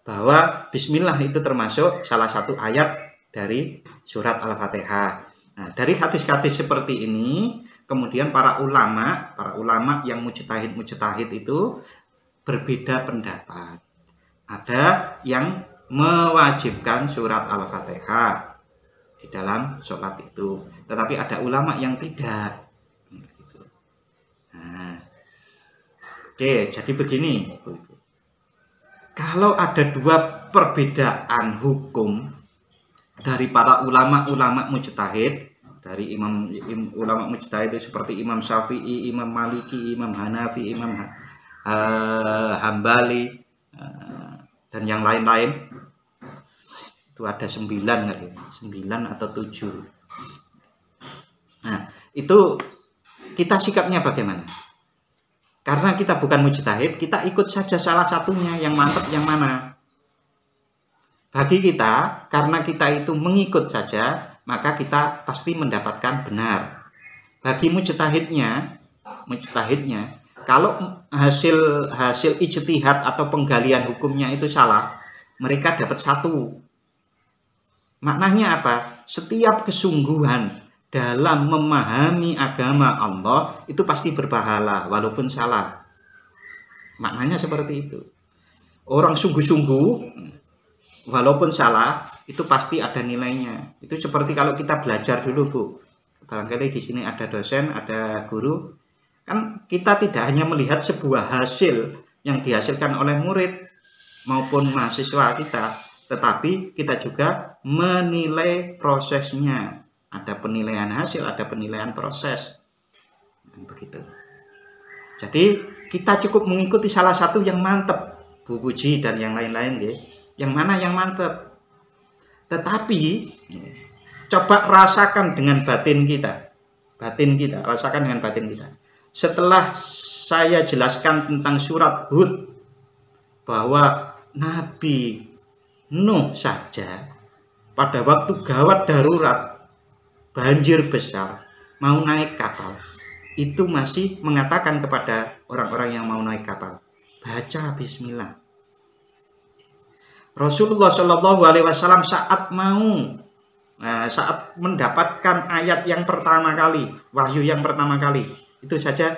bahwa bismillah itu termasuk salah satu ayat dari surat Al-Fatihah. Nah, dari hadis-hadis seperti ini Kemudian para ulama yang mujtahid itu berbeda pendapat. Ada yang mewajibkan surat Al-Fatihah di dalam sholat itu, tetapi ada ulama yang tidak. Nah, oke, jadi begini, kalau ada dua perbedaan hukum dari para ulama mujtahid, dari ulama mujtahid itu seperti Imam Syafi'i, Imam Maliki, Imam Hanafi, Imam Hambali, dan yang lain-lain, itu ada 9 atau 7. Nah, itu kita sikapnya bagaimana? Karena kita bukan mujtahid, kita ikut saja salah satunya, yang mantap yang mana. Bagi kita, karena kita itu mengikut saja, maka kita pasti mendapatkan benar. Bagi mujtahidnya, kalau hasil ijtihad atau penggalian hukumnya itu salah, mereka dapat 1. Maknanya apa? Setiap kesungguhan dalam memahami agama Allah itu pasti berpahala walaupun salah. Maknanya seperti itu. Orang sungguh-sungguh walaupun salah itu pasti ada nilainya. Itu seperti kalau kita belajar dulu, Bu. Barangkali di sini ada dosen, ada guru. Kan kita tidak hanya melihat sebuah hasil yang dihasilkan oleh murid maupun mahasiswa kita, tetapi kita juga menilai prosesnya. Ada penilaian hasil, ada penilaian proses. Begitu. Jadi kita cukup mengikuti salah satu yang mantap, Bu Puji dan yang lain-lain, ya. Yang mana yang mantap. Tetapi coba rasakan dengan batin kita. Rasakan dengan batin kita. Setelah saya jelaskan tentang surat Hud, bahwa Nabi Nuh saja pada waktu gawat darurat, banjir besar, mau naik kapal, itu masih mengatakan kepada orang-orang yang mau naik kapal, baca bismillah. Rasulullah Shallallahu Alaihi Wasallam saat mendapatkan ayat yang pertama kali, wahyu yang pertama kali, itu saja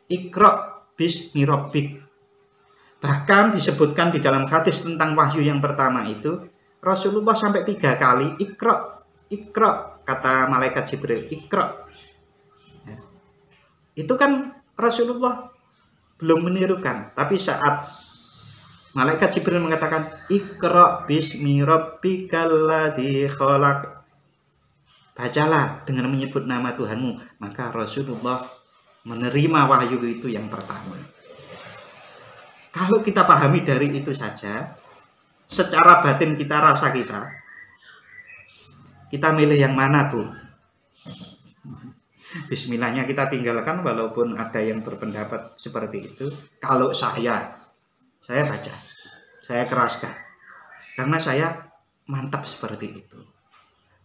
Iqra bismi rabbik. Bahkan disebutkan di dalam hadis tentang wahyu yang pertama itu, Rasulullah sampai 3 kali Iqra, kata malaikat Jibril, Iqra. Itu kan Rasulullah belum menirukan, tapi saat malaikat Jibril mengatakan Iqra bismi rabbikal ladzi khalaq, bacalah dengan menyebut nama Tuhanmu, maka Rasulullah menerima wahyu itu yang pertama. Kalau kita pahami dari itu saja, secara batin kita, rasa kita milih yang mana, Bu? Bismillahnya kita tinggalkan walaupun ada yang berpendapat seperti itu. Kalau saya baca, saya keraskan, karena saya mantap seperti itu.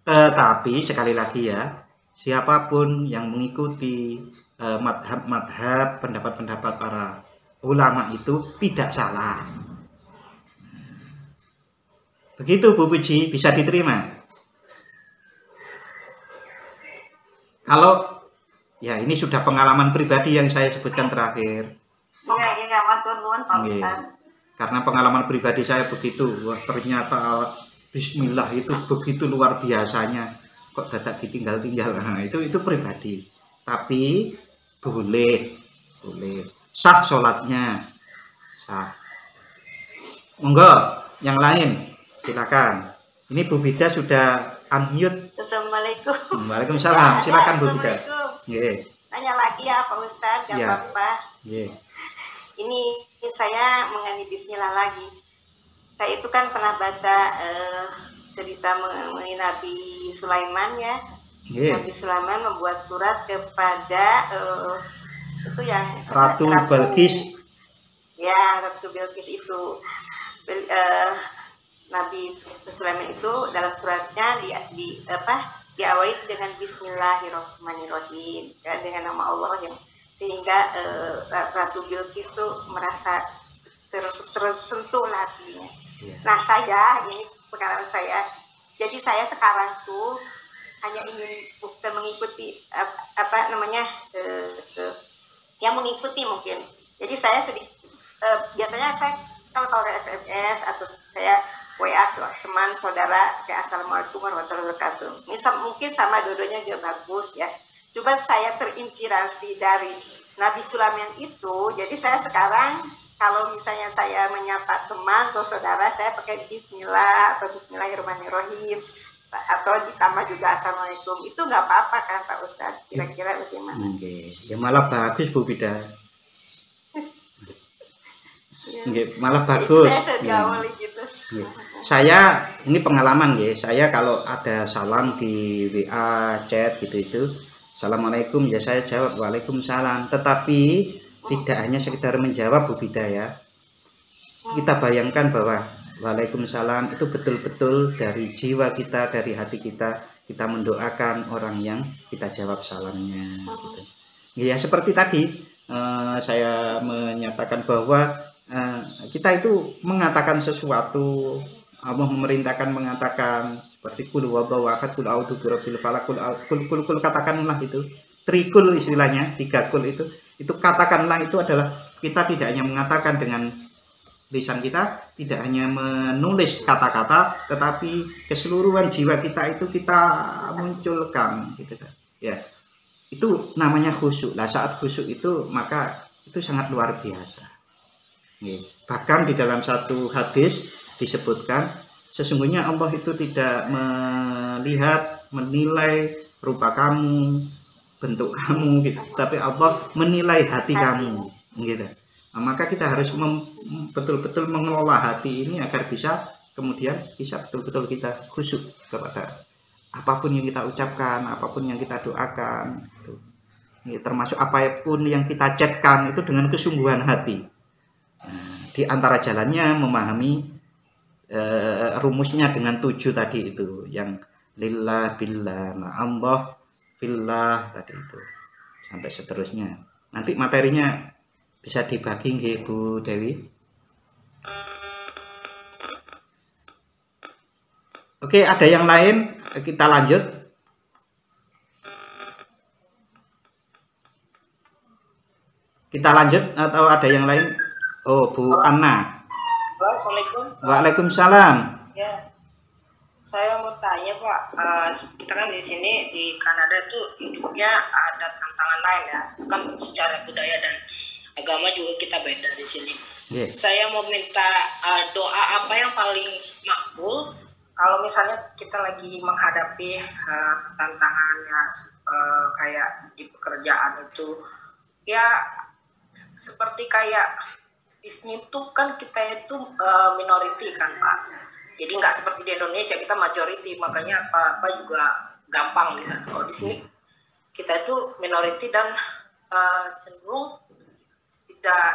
Tetapi sekali lagi ya, siapapun yang mengikuti madhab pendapat-pendapat para ulama itu tidak salah. Begitu Bu Puji, bisa diterima. Kalau ya ini sudah pengalaman pribadi yang saya sebutkan terakhir. Karena pengalaman pribadi saya begitu, wah, ternyata bismillah itu begitu luar biasanya, kok dadak ditinggal-tinggal. Nah, itu pribadi. Tapi boleh sah sholatnya, sah. Monggo yang lain silakan. Ini Bu Bida sudah unmute. Assalamualaikum. Waalaikumsalam. Silakan Bu Bida. Yeah. Tanya lagi ya Pak Ustadz, gak apa-apa. Yeah. Ini saya mengenai bismillah lagi. Saya itu kan pernah baca cerita mengenai Nabi Sulaiman ya. Yeah. Nabi Sulaiman membuat surat kepada itu yang Ratu Bilqis. Ya, Ratu Bilqis itu. Nabi Sulaiman itu dalam suratnya diawali dengan Bismillahirrahmanirrahim, ya, dengan nama Allah, yang sehingga Ratu Bilqis itu merasa tersentuh hatinya. Yeah. Nah, ini pengalaman saya. Jadi saya sekarang tuh hanya ingin bukan mengikuti apa namanya yang mengikuti mungkin. Jadi saya sedikit biasanya saya kalau ke SMS atau saya WA ke teman saudara kayak assalamualaikum warahmatullahi wabarakatuh. Ini mungkin sama dua-duanya juga bagus ya. Coba saya terinspirasi dari Nabi Sulaiman itu, jadi saya sekarang kalau misalnya saya menyapa teman atau saudara, saya pakai Bismillah atau Bismillahirrahmanirrahim atau sama juga Assalamualaikum. Itu nggak apa-apa kan Pak Ustadz? Kira-kira bagaimana? Ya malah bagus Bu Bida. Malah bagus. Saya ini pengalaman ya. Saya kalau ada salam di WA, chat gitu Assalamualaikum ya saya jawab Waalaikumsalam. Tetapi tidak hanya sekedar menjawab Bu Bida ya. Kita bayangkan bahwa Waalaikumsalam itu betul-betul dari jiwa kita, dari hati kita, kita mendoakan orang yang kita jawab salamnya. Gitu. Ya seperti tadi saya menyatakan bahwa kita itu mengatakan sesuatu, Allah memerintahkan mengatakan seperti kul huwallahu ahad, kul a'udzu birabbil falaq, kul katakanlah itu. Trikul istilahnya, 3 kul itu katakanlah itu adalah kita tidak hanya mengatakan dengan lisan kita, tidak hanya menulis kata-kata, tetapi keseluruhan jiwa kita itu kita munculkan gitu kan. Ya. Itu namanya khusyuk. Lah saat khusyuk itu maka itu sangat luar biasa. Bahkan di dalam satu hadis disebutkan sesungguhnya Allah itu tidak melihat, menilai rupa kamu, bentuk kamu gitu, tapi Allah menilai hati kamu gitu. Nah, maka kita harus betul-betul mengelola hati ini agar bisa kemudian bisa betul-betul kita khusyuk kepada apapun yang kita ucapkan, apapun yang kita doakan gitu. Termasuk apapun yang kita chatkan itu dengan kesungguhan hati. Nah, di antara jalannya memahami rumusnya dengan 7 tadi itu, yang lillah billah ma'allah fillah tadi itu sampai seterusnya. Nanti materinya bisa dibagi nggih Bu Dewi. Oke, ada yang lain? Kita lanjut. Kita lanjut atau ada yang lain? Oh, Bu Anna. Assalamualaikum. Waalaikumsalam. Ya, saya mau tanya Pak, kita kan di sini di Kanada tuh hidupnya ada tantangan lain ya, kan secara budaya dan agama juga kita beda di sini. Yeah. Saya mau minta doa apa yang paling makbul kalau misalnya kita lagi menghadapi tantangannya kayak di pekerjaan itu, ya seperti kayak di sini tuh kan kita itu minority kan Pak, jadi nggak seperti di Indonesia kita majority, makanya apa-apa juga gampang di sana. Kalau di sini kita itu minority dan cenderung tidak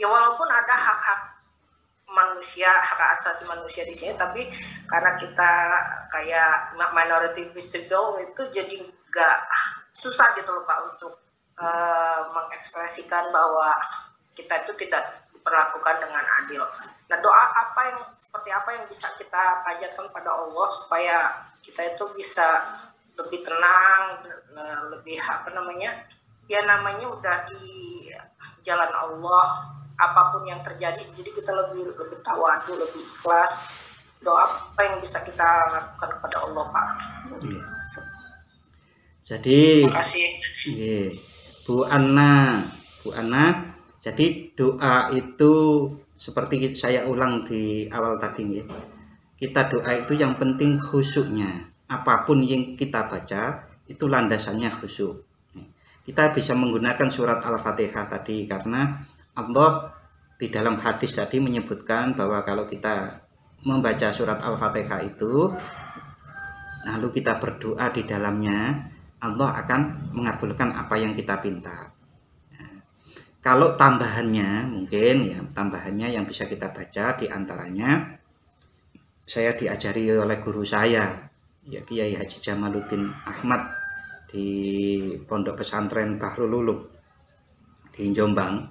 ya walaupun ada hak-hak manusia, hak asasi manusia di sini, tapi karena kita kayak minority visible itu jadi nggak susah gitu loh Pak untuk mengekspresikan bahwa kita itu tidak diperlakukan dengan adil. Nah, doa seperti apa yang bisa kita panjatkan pada Allah supaya kita itu bisa lebih tenang, lebih ya namanya udah di jalan Allah, apapun yang terjadi, jadi kita lebih tawadu, lebih ikhlas. Doa apa yang bisa kita lakukan kepada Allah Pak? Jadi, terima kasih. Bu Anna. Jadi doa itu seperti saya ulang di awal tadi ya. Kita doa itu yang penting khusyuknya. Apapun yang kita baca itu landasannya khusyuk. Kita bisa menggunakan surat Al-Fatihah tadi karena Allah di dalam hadis tadi menyebutkan bahwa kalau kita membaca surat Al-Fatihah itu lalu kita berdoa di dalamnya, Allah akan mengabulkan apa yang kita pinta. Kalau tambahannya mungkin ya, tambahannya yang bisa kita baca diantaranya saya diajari oleh guru saya ya Kiai Haji Jamaluddin Ahmad di Pondok Pesantren Bahrul Ulum di Jombang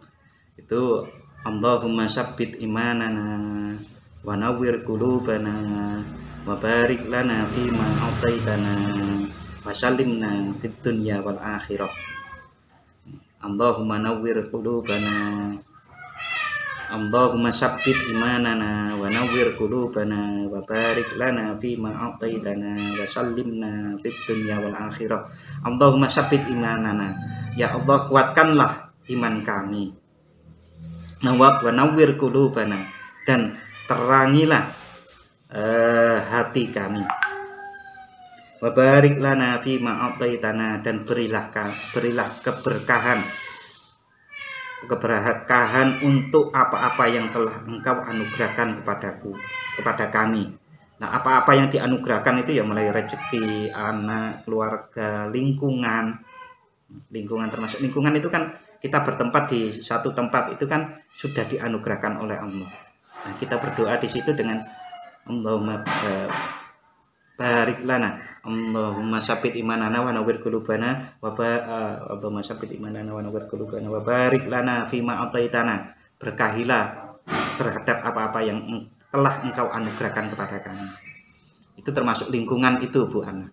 itu Allahumma sabbit imanana wa nawwir qulubana wa barik lana fima a'taitana wa sallimna fid dunya wal akhirah. Allahumma nawwir qulubana, Allahumma sabbit imanana wa nawwir qulubana wa barik lana fima a'taitana wa sallimna fid dunya wal akhirah. Allahumma sabbit imanana, ya Allah kuatkanlah iman kami. Wa nawwir qulubana, dan terangilah hati kami. Wa barik lana fima a'taitana, dan berilah keberkahan untuk apa-apa yang telah Engkau anugerahkan kepada kami. Nah, apa-apa yang dianugerahkan itu ya mulai rezeki, anak, keluarga, lingkungan termasuk lingkungan itu kan kita bertempat di satu tempat itu kan sudah dianugerahkan oleh Allah. Nah, kita berdoa di situ dengan Allahumma barik lana, Allahumma sabbit imanana wa nawwir qulubana wa Allahumma sabbit imanana wa nawwir qulubana wa barik lana fima ataitana. Berkahilah terhadap apa-apa yang telah Engkau anugerahkan kepada kami. Itu termasuk lingkungan itu, Bu Ana.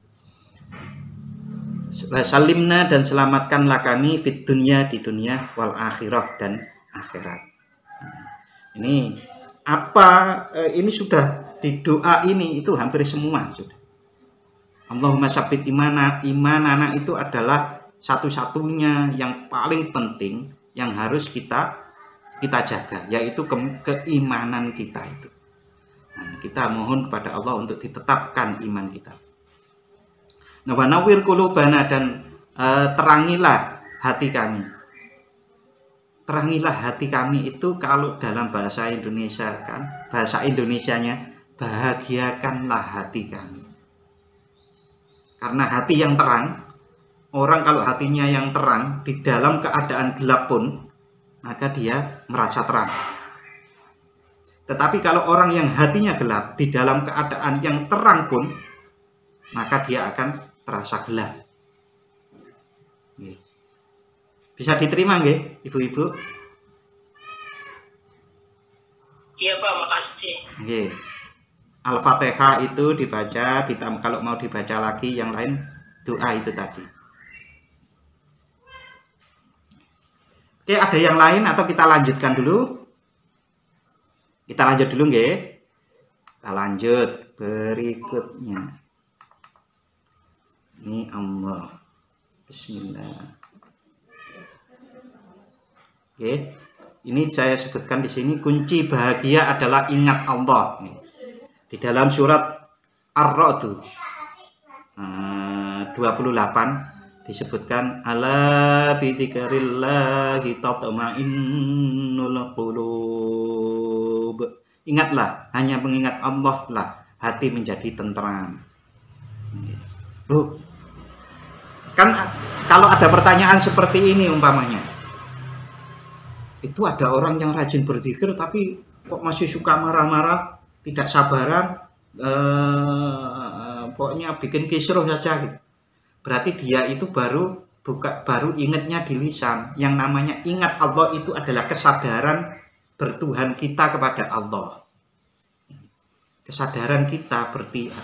Salimna, dan selamatkanlah kami fit dunya, di dunia, wal akhirah, dan akhirat. Ini apa, ini sudah di doa ini itu hampir semua sudah. Allahumma sabbit imanana itu adalah satu-satunya yang paling penting yang harus kita jaga, yaitu keimanan kita itu. Nah, kita mohon kepada Allah untuk ditetapkan iman kita. Nah, wa nawwir qulubana, dan terangilah hati kami. Terangilah hati kami itu kalau dalam bahasa Indonesia kan, bahasa Indonesianya bahagiakanlah hati kami. Karena hati yang terang, orang kalau hatinya yang terang di dalam keadaan gelap pun, maka dia merasa terang. Tetapi kalau orang yang hatinya gelap di dalam keadaan yang terang pun, maka dia akan terasa gelap. Bisa diterima nggih, Ibu-ibu? Iya Pak, makasih. Nggih. Al-Fatihah itu dibaca, kalau mau dibaca lagi yang lain doa itu tadi. Oke, ada yang lain atau kita lanjutkan dulu? Kita lanjut dulu nggih. Kita lanjut berikutnya. Ini Allah. Bismillah. Oke, ini saya sebutkan di sini kunci bahagia adalah ingat Allah. Di dalam surat Ar-Ra'd 28 disebutkan ala bi dzikrillahi tatma'innul qulub. Ingatlah, hanya mengingat Allah lah hati menjadi tentram. Loh, kan kalau ada pertanyaan seperti ini umpamanya, itu ada orang yang rajin berzikir tapi kok masih suka marah-marah, tidak sabaran, pokoknya bikin kisruh saja gitu. Berarti dia itu baru ingatnya di lisan. Yang namanya ingat Allah itu adalah kesadaran bertuhan kita kepada Allah. Kesadaran kita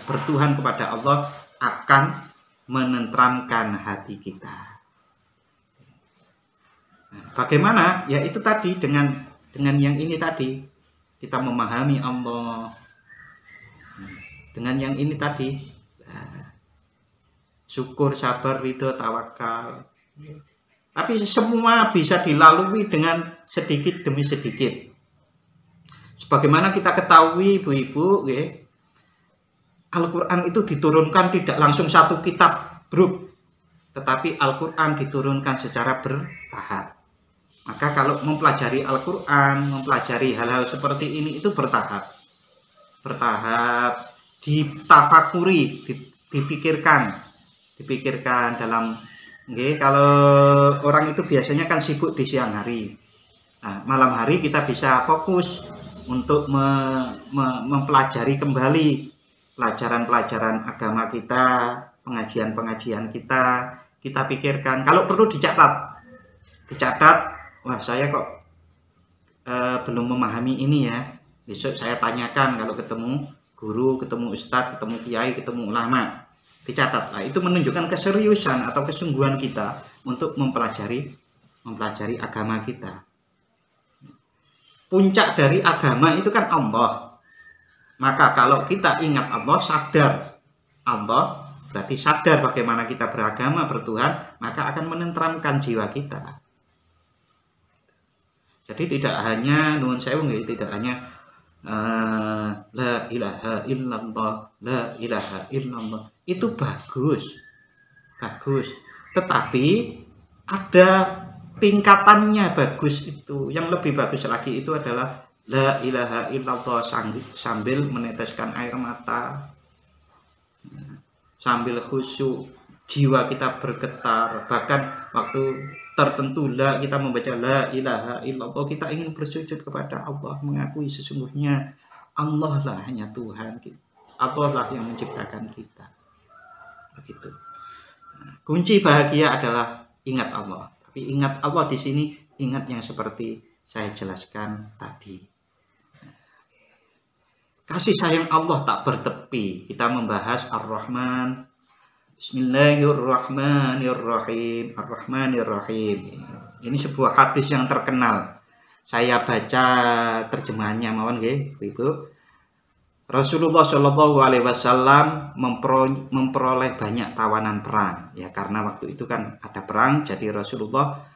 bertuhan kepada Allah akan menenteramkan hati kita. Nah, bagaimana? Ya itu tadi dengan yang ini tadi. Kita memahami Allah. Dengan yang ini tadi. Syukur, sabar, ridho, tawakal. Tapi semua bisa dilalui dengan sedikit demi sedikit. Sebagaimana kita ketahui, ibu-ibu, Al-Quran itu diturunkan tidak langsung satu kitab, bro. Tetapi Al-Quran diturunkan secara bertahap. Maka kalau mempelajari Al-Quran, mempelajari hal-hal seperti ini itu bertahap. Bertahap, ditafakuri, dipikirkan dalam, kalau orang itu biasanya kan sibuk di siang hari. Nah, malam hari kita bisa fokus untuk mempelajari kembali pelajaran-pelajaran agama kita, pengajian-pengajian kita pikirkan. Kalau perlu dicatat, wah saya kok belum memahami ini ya. Besok saya tanyakan kalau ketemu guru, ketemu ustadz, ketemu kiai, ketemu ulama, dicatat. Nah, itu menunjukkan keseriusan atau kesungguhan kita untuk mempelajari agama kita. Puncak dari agama itu kan Allah. Maka kalau kita ingat Allah, sadar Allah, berarti sadar bagaimana kita beragama, bertuhan, maka akan menenteramkan jiwa kita. Jadi tidak hanya nuwun sewu nggih, tidak hanya la ilaha illallah, la ilaha illallah. Itu bagus. Tetapi ada tingkatannya bagus itu. Yang lebih bagus lagi itu adalah la ilaha illallah sambil meneteskan air mata, sambil khusyuk, jiwa kita bergetar. Bahkan waktu tertentu kita membaca la ilaha illallah, kita ingin bersujud kepada Allah, mengakui sesungguhnya Allah lah hanya Tuhan kita, Allah lah yang menciptakan kita. Begitu. Kunci bahagia adalah ingat Allah. Tapi ingat Allah di sini, ingat yang seperti saya jelaskan tadi. Kasih sayang Allah tak bertepi. Kita membahas Ar-Rahman. Bismillahirrahmanirrahim. Ar-Rahmanirrahim. Ini sebuah hadis yang terkenal. Saya baca terjemahannya mawon nggih, Ibu. Rasulullah Shallallahu Alaihi Wasallam memperoleh banyak tawanan perang, ya karena waktu itu kan ada perang, jadi Rasulullah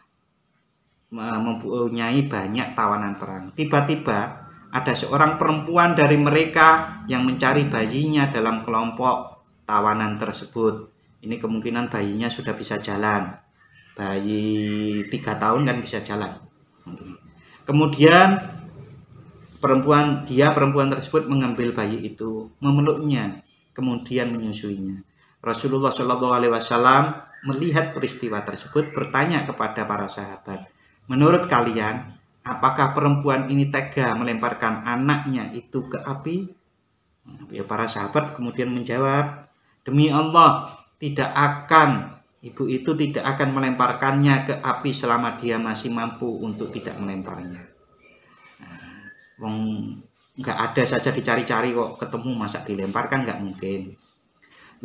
mempunyai banyak tawanan perang. Tiba-tiba ada seorang perempuan dari mereka yang mencari bayinya dalam kelompok tawanan tersebut. Ini kemungkinan bayinya sudah bisa jalan, bayi 3 tahun kan bisa jalan. Kemudian perempuan tersebut mengambil bayi itu, memeluknya, kemudian menyusuinya. Rasulullah Shallallahu Alaihi Wasallam melihat peristiwa tersebut, bertanya kepada para sahabat, menurut kalian, apakah perempuan ini tega melemparkan anaknya itu ke api? Ya, para sahabat kemudian menjawab, demi Allah, ibu itu tidak akan melemparkannya ke api selama dia masih mampu untuk tidak melemparnya. Nggak ada saja dicari-cari kok ketemu, masa dilemparkan, nggak mungkin.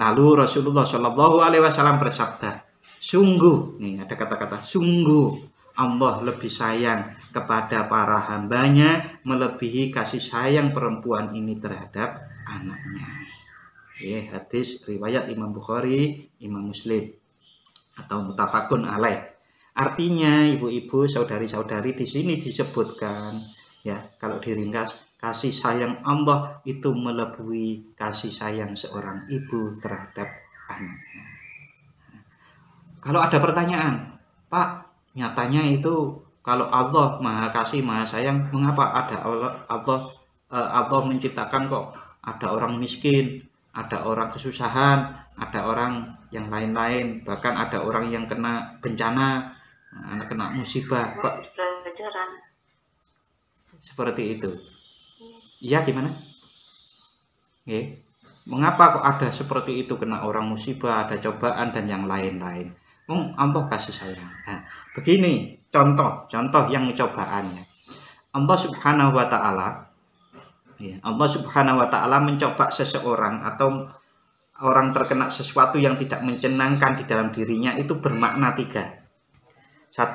Lalu Rasulullah Shallallahu Alaihi Wasallam bersabda, sungguh, nih ada kata-kata sungguh, Allah lebih sayang kepada para hambanya melebihi kasih sayang perempuan ini terhadap anaknya. Hadis riwayat Imam Bukhari, Imam Muslim atau muttafaqun alaih. Artinya ibu-ibu, saudari-saudari, di sini disebutkan, ya, kalau diringkas, kasih sayang Allah itu melebihi kasih sayang seorang ibu terhadap anaknya. Kalau ada pertanyaan, Pak, nyatanya itu kalau Allah Maha Kasih, Maha Sayang, mengapa ada Allah menciptakan kok ada orang miskin, ada orang kesusahan, ada orang yang lain-lain, bahkan ada orang yang kena bencana, kena musibah, kok seperti itu? Iya, gimana? Mengapa kok ada seperti itu, kena orang musibah, ada cobaan dan yang lain-lain? Allah kasih sayang. Nah, begini contoh yang cobaannya. Allah Subhanahu wa Ta'ala, Allah Subhanahu wa Ta'ala mencoba seseorang atau orang terkena sesuatu yang tidak menyenangkan di dalam dirinya, itu bermakna 3. 1,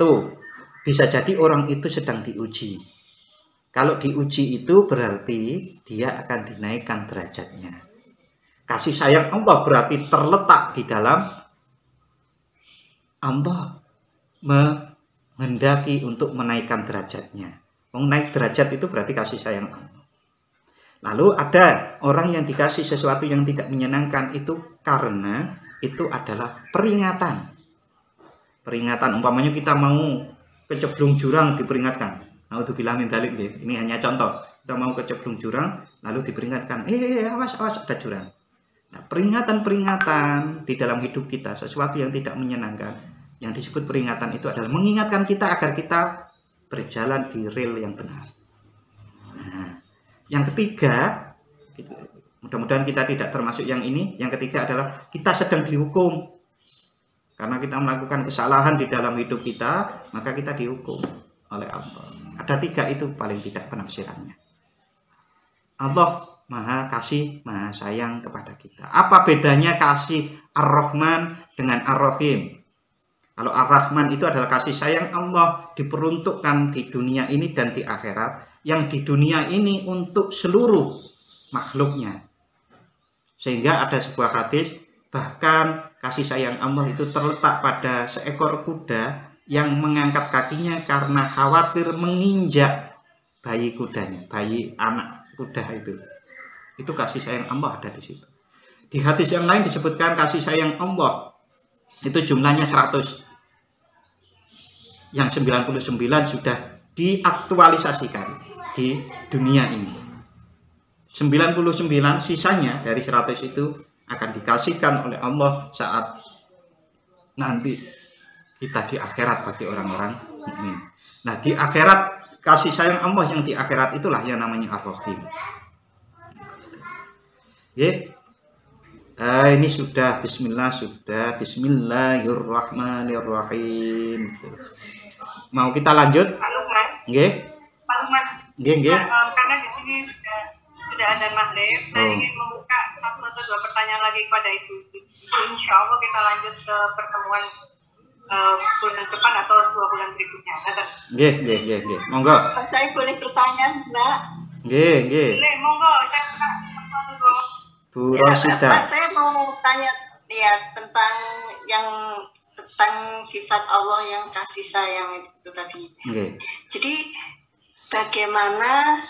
bisa jadi orang itu sedang diuji. Kalau diuji itu berarti dia akan dinaikkan derajatnya. Kasih sayang Allah berarti terletak di dalam Allah menghendaki untuk menaikkan derajatnya. Naik derajat itu berarti kasih sayang Allah. Lalu ada orang yang dikasih sesuatu yang tidak menyenangkan, itu karena itu adalah peringatan. Peringatan, umpamanya kita mau keceblung jurang diperingatkan. Naudzubillah min dzalik, ini hanya contoh. Kita mau keceblung jurang lalu diperingatkan, awas ada jurang. Nah, peringatan-peringatan di dalam hidup kita, sesuatu yang tidak menyenangkan, yang disebut peringatan itu adalah mengingatkan kita agar kita berjalan di rel yang benar. Nah, yang ketiga, mudah-mudahan kita tidak termasuk yang ini. Yang ketiga adalah kita sedang dihukum. Karena kita melakukan kesalahan di dalam hidup kita, maka kita dihukum oleh Allah. Ada 3 itu paling tidak penafsirannya. Allah maha kasih, maha sayang kepada kita. Apa bedanya kasih Ar-Rahman dengan Ar-Rahim? Kalau Ar-Rahman itu adalah kasih sayang Allah diperuntukkan di dunia ini dan di akhirat. Yang di dunia ini untuk seluruh makhluknya. Sehingga ada sebuah hadis, bahkan kasih sayang Allah itu terletak pada seekor kuda yang mengangkat kakinya karena khawatir menginjak bayi kudanya, bayi anak kuda itu. Itu kasih sayang Allah ada di situ. Di hadis yang lain disebutkan kasih sayang Allah itu jumlahnya 100. Yang 99 sudah diaktualisasikan di dunia ini. 99 sisanya dari 100 itu akan dikasihkan oleh Allah saat nanti kita di akhirat bagi orang-orang mukmin. Nah, di akhirat kasih sayang Allah yang di akhirat itulah yang namanya Ar-Rahim. Ini sudah Bismillahirrahmanirrahim. Mau kita lanjut? Pak Lukman. Nggih. Pak Lukman. Nggih. Karena di sini sudah ada maghrib, saya ingin membuka 1 atau 2 pertanyaan lagi kepada Ibu. Insya Allah kita lanjut ke pertemuan bulan depan atau 2 bulan berikutnya. Nggih. Monggo. Saya boleh bertanya, Mbak? Nggih. Boleh, monggo. Saya buka 1 atau 2. Bu Rosida. Pak, saya mau tanya ya tentang sifat Allah yang kasih sayang itu tadi. Nggih. Jadi bagaimana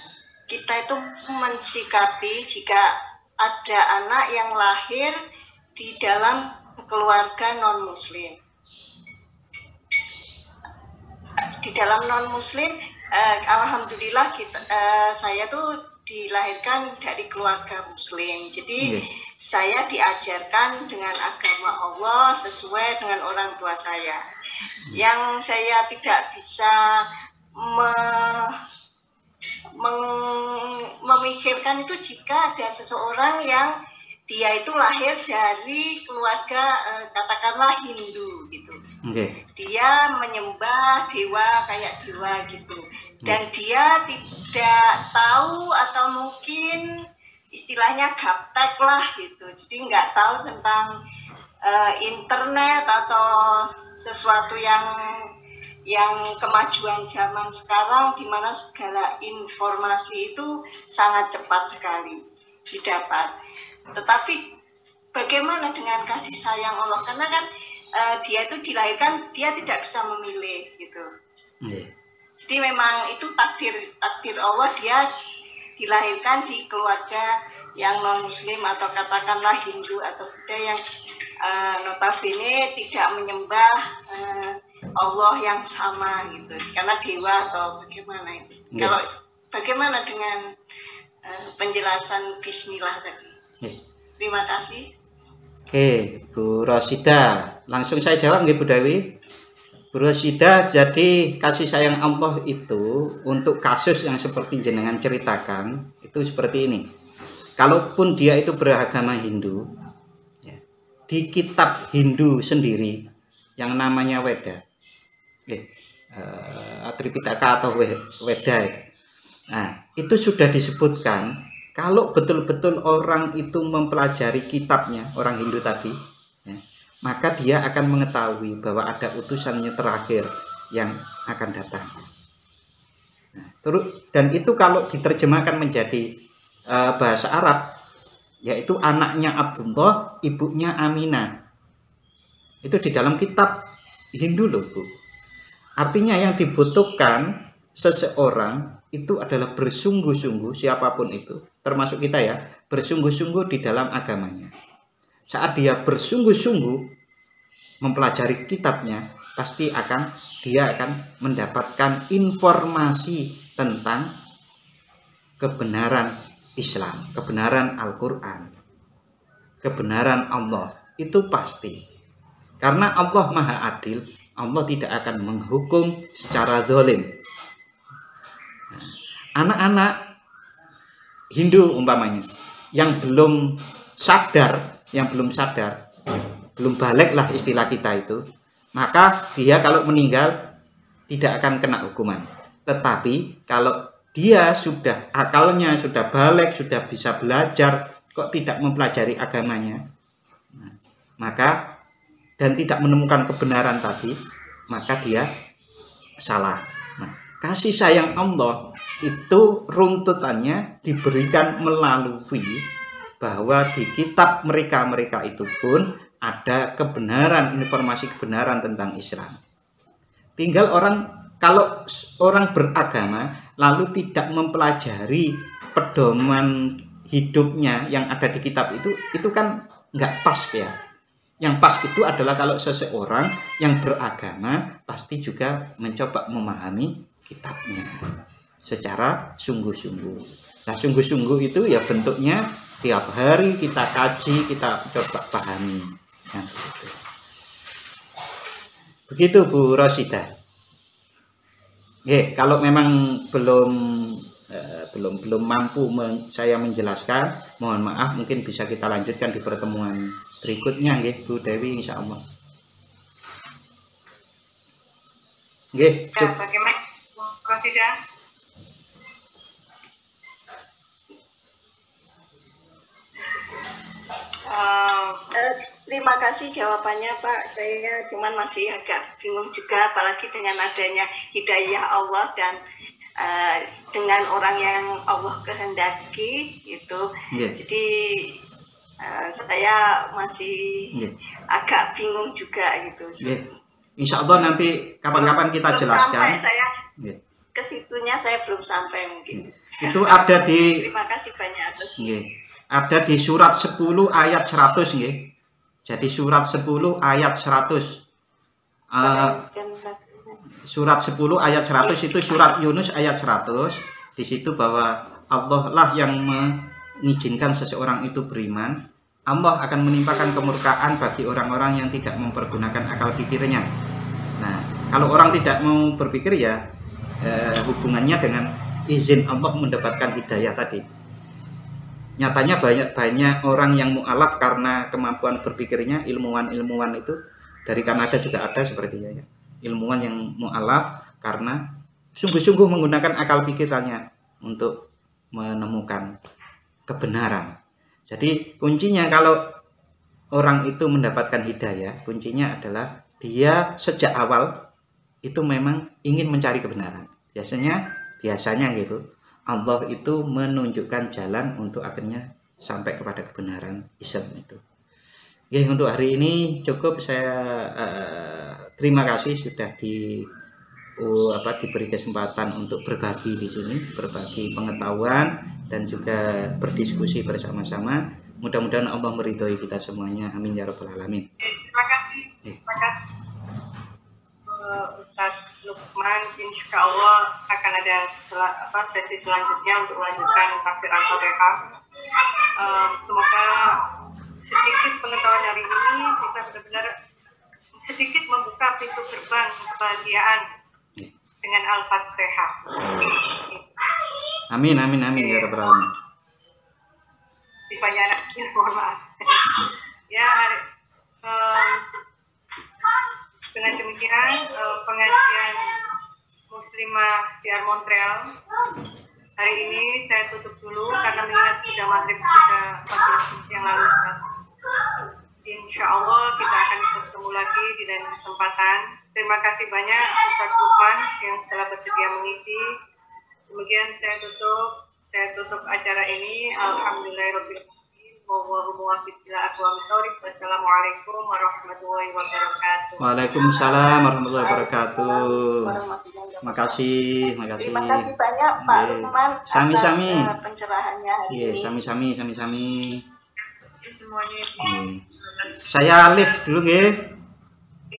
kita itu mensikapi jika ada anak yang lahir di dalam keluarga non-muslim. Di dalam non-muslim, alhamdulillah saya tuh dilahirkan dari keluarga muslim. Jadi saya diajarkan dengan agama Allah sesuai dengan orang tua saya. Yang saya tidak bisa memikirkan itu jika ada seseorang yang dia itu lahir dari keluarga katakanlah Hindu gitu. Dia menyembah dewa kayak dewa gitu. Dan dia tidak tahu atau mungkin istilahnya gaptek lah gitu. Jadi nggak tahu tentang internet atau sesuatu yang kemajuan zaman sekarang di mana segala informasi itu sangat cepat sekali didapat. Tetapi bagaimana dengan kasih sayang Allah? Karena kan dia itu dilahirkan, dia tidak bisa memilih gitu. Jadi memang itu takdir Allah, dia dilahirkan di keluarga yang non muslim atau katakanlah Hindu atau Buddha yang notabene tidak menyembah Allah yang sama gitu, karena dewa atau bagaimana itu. Kalau bagaimana dengan penjelasan Bismillah tadi? Terima kasih. Oke, Bu Rosida, langsung saya jawab nggih Bu Dewi. Bu Rosida, jadi kasih sayang Allah itu untuk kasus yang seperti jenengan ceritakan itu seperti ini. Kalaupun dia itu beragama Hindu, ya, di kitab Hindu sendiri yang namanya Weda, Tripitaka atau Weda, nah itu sudah disebutkan kalau betul-betul orang itu mempelajari kitabnya, orang Hindu tadi, ya, maka dia akan mengetahui bahwa ada utusannya terakhir yang akan datang. Nah, dan itu kalau diterjemahkan menjadi bahasa Arab, yaitu anaknya Abdullah, ibunya Aminah. Itu di dalam kitab Hindu loh, Bu. Artinya yang dibutuhkan seseorang itu adalah bersungguh-sungguh, siapapun itu, termasuk kita ya, bersungguh-sungguh di dalam agamanya. Saat dia bersungguh-sungguh mempelajari kitabnya, pasti dia akan mendapatkan informasi tentang kebenaran Islam, kebenaran Al-Quran, kebenaran Allah. Itu pasti. Karena Allah Maha Adil, Allah tidak akan menghukum secara zalim. Anak-anak Hindu umpamanya yang belum sadar, belum balik lah istilah kita itu, maka dia kalau meninggal tidak akan kena hukuman. Tetapi kalau dia sudah akalnya, sudah balik, sudah bisa belajar, kok tidak mempelajari agamanya, maka dan tidak menemukan kebenaran tadi, maka dia salah. Nah, kasih sayang Allah itu runtutannya diberikan melalui bahwa di kitab mereka itu pun ada kebenaran, informasi kebenaran tentang Islam. Tinggal kalau orang beragama lalu tidak mempelajari pedoman hidupnya yang ada di kitab itu kan nggak pas ya. Yang pas itu adalah kalau seseorang yang beragama pasti juga mencoba memahami kitabnya secara sungguh-sungguh. Nah, sungguh-sungguh itu ya bentuknya tiap hari kita kaji, kita coba pahami. Nah, begitu Bu Rosida. Kalau memang belum mampu saya menjelaskan, mohon maaf, mungkin bisa kita lanjutkan di pertemuan berikutnya, Bu Dewi, insya Allah. Bagaimana Bu Rosida? Terima kasih jawabannya Pak. Saya cuman masih agak bingung juga, apalagi dengan adanya hidayah Allah dan dengan orang yang Allah kehendaki itu. Jadi saya masih agak bingung juga gitu. Insya Allah nanti kapan-kapan kita jelaskan. Saya kesitunya saya belum sampai mungkin. Itu ada di. Terima kasih banyak. Ada di surat 10 ayat 100 nggih. Jadi surat 10 ayat 100. Surat 10 ayat 100 itu surat Yunus ayat 100. Di situ bahwa Allah lah yang mengizinkan seseorang itu beriman. Allah akan menimpakan kemurkaan bagi orang-orang yang tidak mempergunakan akal pikirnya. Nah, kalau orang tidak mau berpikir ya hubungannya dengan izin Allah mendapatkan hidayah tadi. Nyatanya banyak orang yang mu'alaf karena kemampuan berpikirnya. Ilmuwan itu dari Kanada juga ada sepertinya ya. Ilmuwan yang mu'alaf karena sungguh-sungguh menggunakan akal pikirannya untuk menemukan kebenaran. Jadi kuncinya kalau orang itu mendapatkan hidayah, kuncinya adalah dia sejak awal itu memang ingin mencari kebenaran. Biasanya gitu. Allah itu menunjukkan jalan untuk akhirnya sampai kepada kebenaran Islam itu. Untuk hari ini cukup. Saya terima kasih sudah diberi kesempatan untuk berbagi di sini, berbagi pengetahuan dan juga berdiskusi bersama-sama. Mudah-mudahan Allah meridhoi kita semuanya. Amin ya rabbal alamin. Terima kasih. Terima kasih. Ustaz Lukman, insya Allah akan ada sesi selanjutnya untuk melanjutkan tafsir Al-Fatihah. Semoga sedikit pengetahuan hari ini bisa benar-benar sedikit membuka pintu gerbang kebahagiaan dengan Al-Fatihah. Amin, amin, amin ya rabbal alamin. Banyak anaknya, mohon maaf. Ya, dengan demikian pengajian Muslimah Siar Montreal hari ini saya tutup dulu karena mengingat sudah maghrib, sudah 14 yang lalu. Insya Allah kita akan bertemu lagi di lain kesempatan. Terima kasih banyak Ustaz Lukman yang telah bersedia mengisi. Demikian saya tutup acara ini. Alhamdulillahirabbil alamin. Wassalamualaikum warahmatullahi wabarakatuh. Waalaikumsalam warahmatullahi wabarakatuh. Makasih. Terima kasih banyak Pak Lukman sami-sami atas pencerahannya hari ini. Sami-sami. Semuanya. Saya live dulu nggih.